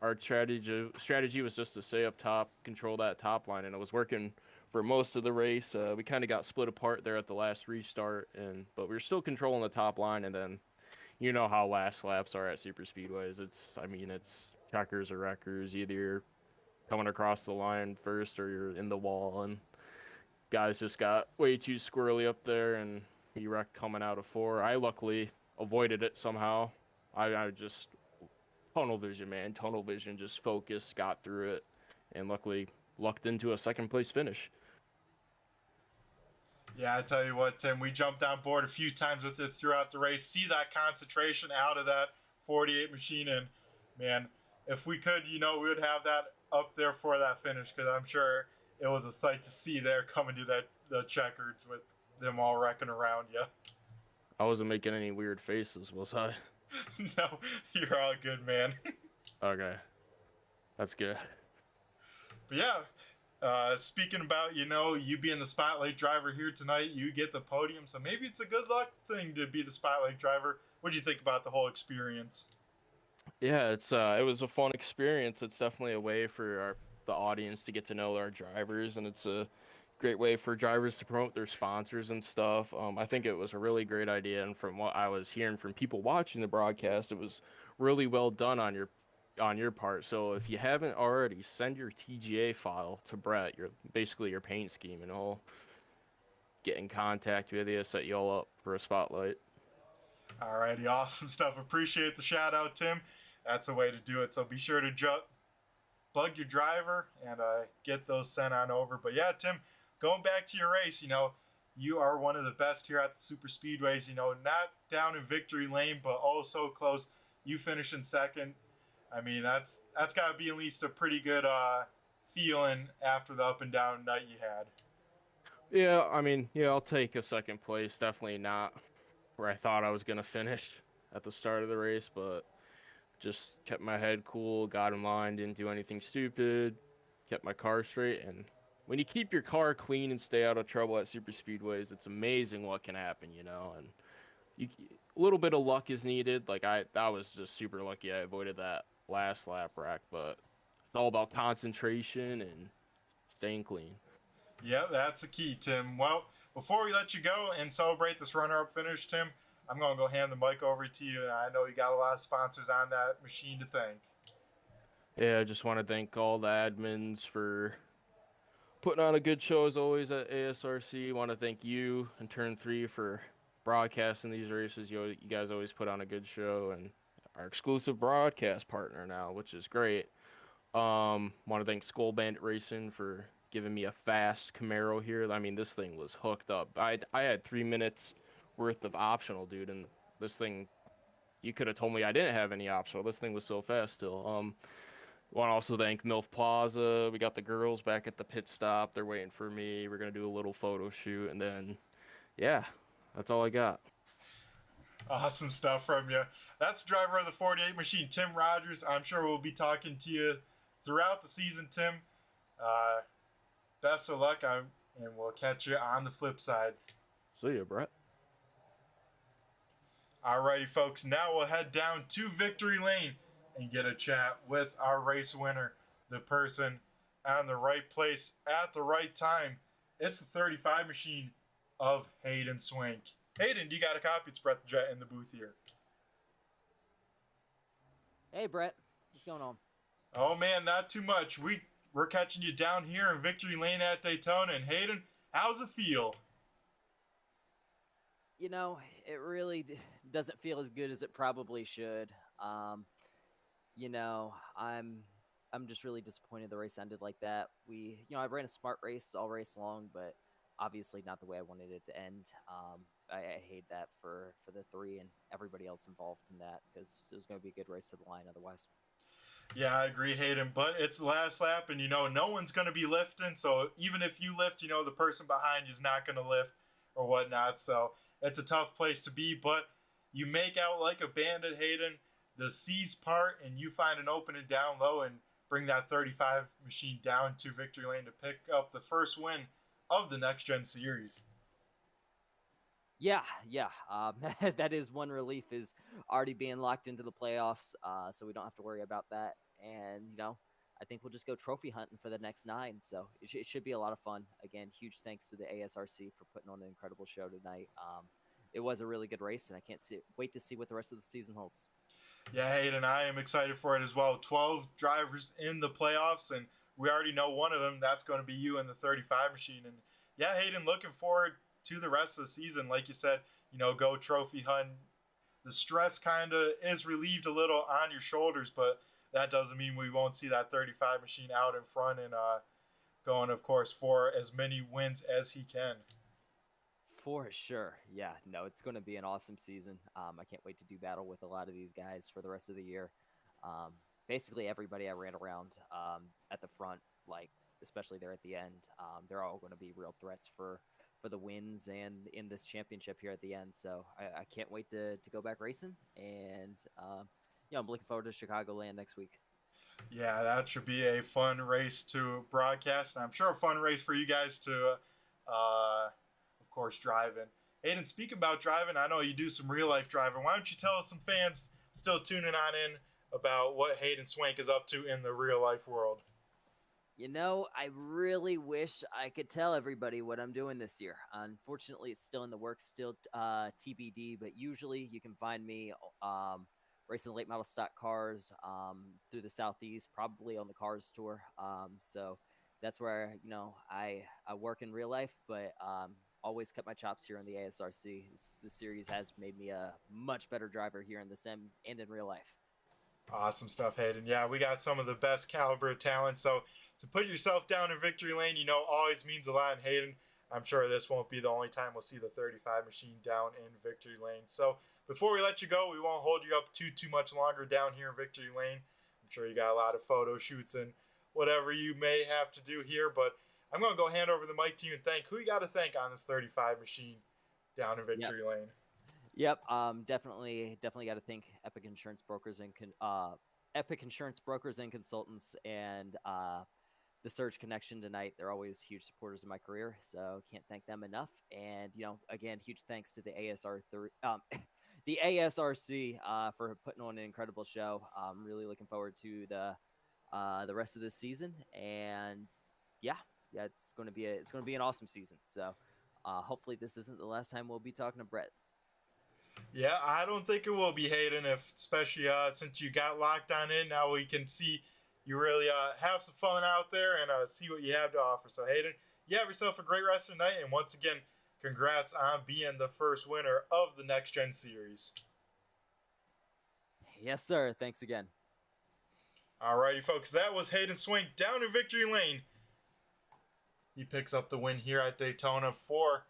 Our strategy was just to stay up top, control that top line, and it was working for most of the race. We kind of got split apart there at the last restart, but we were still controlling the top line. And then you know how last laps are at super speedways. It's checkers or wreckers. Either you're coming across the line first or you're in the wall, and guys just got way too squirrely up there, and he wrecked coming out of 4. I luckily avoided it somehow. I just tunnel vision, man. Tunnel vision, just focused, got through it, and luckily lucked into a second place finish.
Yeah, I tell you what, Tim, we jumped on board a few times with it throughout the race. See that concentration out of that 48 machine, and man, if we could, we would have that up there for that finish, because I'm sure it was a sight to see there coming to the checkers with them all wrecking around you.
I wasn't making any weird faces, was I?
No, you're all good, man.
Okay, that's good.
But yeah, speaking about, you being the spotlight driver here tonight, you get the podium, so maybe it's a good luck thing to be the spotlight driver. What do you think about the whole experience?
Yeah, it was a fun experience. It's definitely a way for the audience to get to know our drivers, and it's a great way for drivers to promote their sponsors and stuff. I think it was a really great idea, and from what I was hearing from people watching the broadcast, it was really well done on your part. So if you haven't already, send your TGA file to Brett, basically your paint scheme, and he'll get in contact with you, set you all up for a spotlight.
Alrighty, awesome stuff. Appreciate the shout out, Tim. That's a way to do it. So be sure to bug your driver and get those sent on over. But yeah, Tim, going back to your race, you are one of the best here at the super speedways. Not down in victory lane, but oh so close. You finish in second. I mean, that's got to be at least a pretty good feeling after the up and down night you had.
Yeah, I'll take a second place. Definitely not where I thought I was going to finish at the start of the race, but just kept my head cool, got in line, didn't do anything stupid, kept my car straight. And when you keep your car clean and stay out of trouble at super speedways, it's amazing what can happen, and a little bit of luck is needed. Like I was just super lucky I avoided that last lap wreck, but it's all about concentration and staying clean.
Yeah, that's the key, Tim. Well, before we let you go and celebrate this runner-up finish, Tim, I'm going to go hand the mic over to you, and I know you got a lot of sponsors on that machine to thank.
Yeah, I just want to thank all the admins for putting on a good show as always at ASRC. Want to thank you and Turn 3 for broadcasting these races. You guys always put on a good show, and our exclusive broadcast partner now, which is great. Want to thank Skull Bandit Racing for giving me a fast Camaro here. I mean, this thing was hooked up. I had 3 minutes worth of optional, dude, and this thing, you could have told me I didn't have any optional. This thing was so fast still. Want to also thank MILF Plaza. We got the girls back at the pit stop. They're waiting for me. We're going to do a little photo shoot, and then, yeah, that's all I got.
Awesome stuff from you. That's driver of the 48 machine, Tim Rogers. I'm sure we'll be talking to you throughout the season, Tim. Best of luck, and we'll catch you on the flip side.
See ya, Brett.
Alrighty, folks. Now we'll head down to Victory Lane and get a chat with our race winner, the person on the right place at the right time. It's the 35 machine of Hayden Swank. Hayden, do you got a copy? It's Brett the Jet in the booth here.
Hey, Brett. What's going on?
Oh, man, not too much. We're catching you down here in Victory Lane at Daytona. And Hayden, how's it feel?
It really doesn't feel as good as it probably should. I'm just really disappointed the race ended like that. I ran a smart race all race long, but obviously not the way I wanted it to end. I hate that for the 3 and everybody else involved in that, because it was going to be a good race to the line otherwise.
Yeah, I agree, Hayden. But it's the last lap, and no one's going to be lifting. So even if you lift, the person behind you is not going to lift or whatnot. So it's a tough place to be. But you make out like a bandit, Hayden. The C's part, and you find an opening down low and bring that 35 machine down to victory lane to pick up the first win of the Next Gen Series.
Yeah. That is one relief, is already being locked into the playoffs, so we don't have to worry about that. And I think we'll just go trophy hunting for the next 9. So it should be a lot of fun. Again, huge thanks to the ASRC for putting on an incredible show tonight. It was a really good race, and I can't wait to see what the rest of the season holds.
Yeah, Hayden, I am excited for it as well. 12 drivers in the playoffs, and we already know one of them. That's going to be you in the 35 machine. And yeah, Hayden, looking forward to the rest of the season. Like you said, go trophy hunt. The stress kind of is relieved a little on your shoulders, but that doesn't mean we won't see that 35 machine out in front and going, of course, for as many wins as he can.
For sure. Yeah, no, it's going to be an awesome season. I can't wait to do battle with a lot of these guys for the rest of the year. Basically, everybody I ran around at the front, like especially there at the end, they're all going to be real threats for the wins and in this championship here at the end. So I can't wait to go back racing. And, I'm looking forward to Chicagoland next week.
Yeah, that should be a fun race to broadcast. And I'm sure a fun race for you guys to of course, driving. Hayden, speaking about driving, I know you do some real life driving. Why don't you tell us, some fans still tuning on in, about what Hayden Swank is up to in the real life world?
I really wish I could tell everybody what I'm doing this year. Unfortunately, it's still in the works, still TBD, but usually you can find me racing late model stock cars through the Southeast, probably on the Cars Tour. So that's where, I work in real life, but always cut my chops here on the ASRC. The series has made me a much better driver here in the sim and in real life.
Awesome stuff, Hayden. Yeah, we got some of the best caliber of talent. So to put yourself down in victory lane, always means a lot. And Hayden, I'm sure this won't be the only time we'll see the 35 machine down in victory lane. So before we let you go, we won't hold you up too much longer down here in victory lane. I'm sure you got a lot of photo shoots and whatever you may have to do here, but I'm going to go hand over the mic to you and thank who you got to thank on this 35 machine down in victory lane.
Yep. Definitely got to thank Epic Insurance Brokers and Consultants and the Surge Connection tonight. They're always huge supporters of my career, so can't thank them enough. And again, huge thanks to the the ASRC for putting on an incredible show. I'm really looking forward to the rest of this season, and yeah, it's going to be an awesome season. So hopefully this isn't the last time we'll be talking to Brett.
Yeah, I don't think it will be, Hayden, especially since you got locked on in. Now we can see you really have some fun out there and see what you have to offer. So, Hayden, you have yourself a great rest of the night. And once again, congrats on being the first winner of the Next Gen Series.
Yes, sir. Thanks again.
Alrighty, folks. That was Hayden Swank down in victory lane. He picks up the win here at Daytona for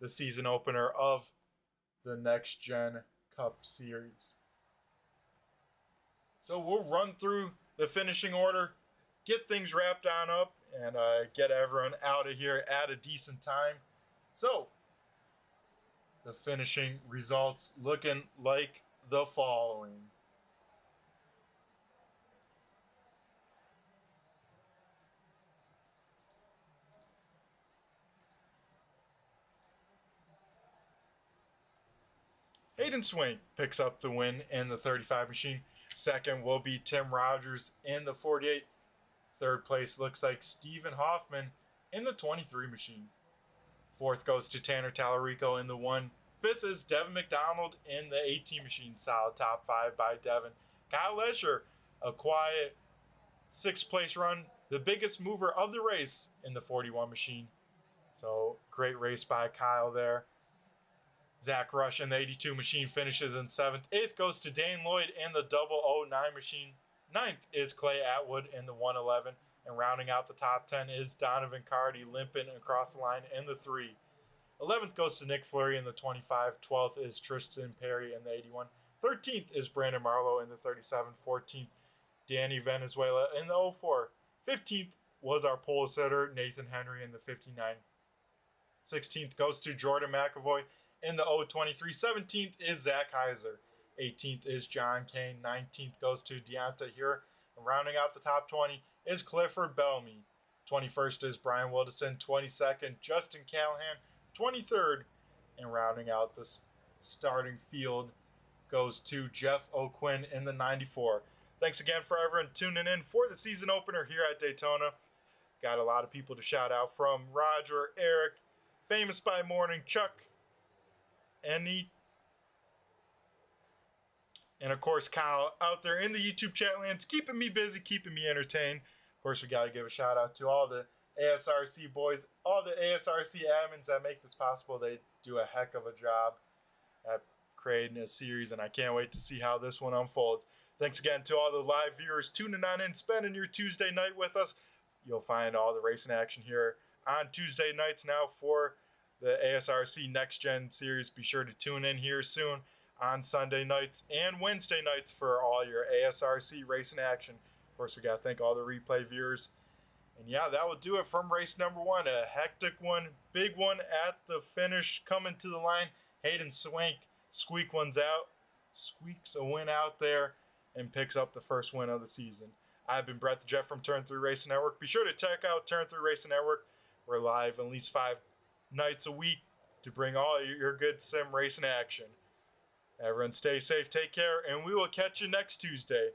the season opener of the Next Gen Cup Series. So we'll run through the finishing order, get things wrapped on up, and get everyone out of here at a decent time. So the finishing results looking like the following. Hayden Swank picks up the win in the 35 machine. Second will be Tim Rogers in the 48. Third place looks like Stephen Hoffman in the 23 machine. Fourth goes to Tanner Tallarico in the 1. Fifth is Devin McDonald in the 18 machine. Solid top 5 by Devin. Kyle Lesher, a quiet 6th place run. The biggest mover of the race in the 41 machine. So great race by Kyle there. Zach Rush in the 82 machine finishes in 7th. 8th goes to Dane Lloyd in the 009 machine. 9th is Clay Atwood in the 111. And rounding out the top 10 is Donovan Cardy limping across the line in the 3. 11th goes to Nick Fleury in the 25. 12th is Tristan Perry in the 81. 13th is Brandon Marlowe in the 37. 14th, Danny Venezuela in the 04. 15th was our pole sitter, Nathan Henry, in the 59. 16th goes to Jordan McAvoy in the 023. 17th is Zach Heiser. 18th is John Kane. 19th goes to Deonta here. And rounding out the top 20 is Clifford Bellamy. 21st is Brian Wilderson. 22nd, Justin Callahan. 23rd, and rounding out the starting field goes to Jeff O'Quinn in the 94. Thanks again for everyone tuning in for the season opener here at Daytona. Got a lot of people to shout out from Roger, Eric, Famous by Morning, Chuck, and of course Kyle out there in the YouTube chat lands, keeping me busy, keeping me entertained. Of course, we got to give a shout out to all the ASRC boys, all the ASRC admins that make this possible. They do a heck of a job at creating a series, and I can't wait to see how this one unfolds. Thanks again to all the live viewers tuning on in, spending your Tuesday night with us. You'll find all the racing action here on Tuesday nights now for the ASRC Next Gen Series. Be sure to tune in here soon on Sunday nights and Wednesday nights for all your ASRC racing action. Of course, we got to thank all the replay viewers. And yeah, that will do it from race number 1. A hectic one, big one at the finish, coming to the line. Hayden Swank squeaks a win out there, and picks up the first win of the season. I've been Brett the Jet from Turn 3 Racing Network. Be sure to check out Turn 3 Racing Network. We're live at least 5 nights a week to bring all your good sim racing action. Everyone stay safe, take care, and we will catch you next Tuesday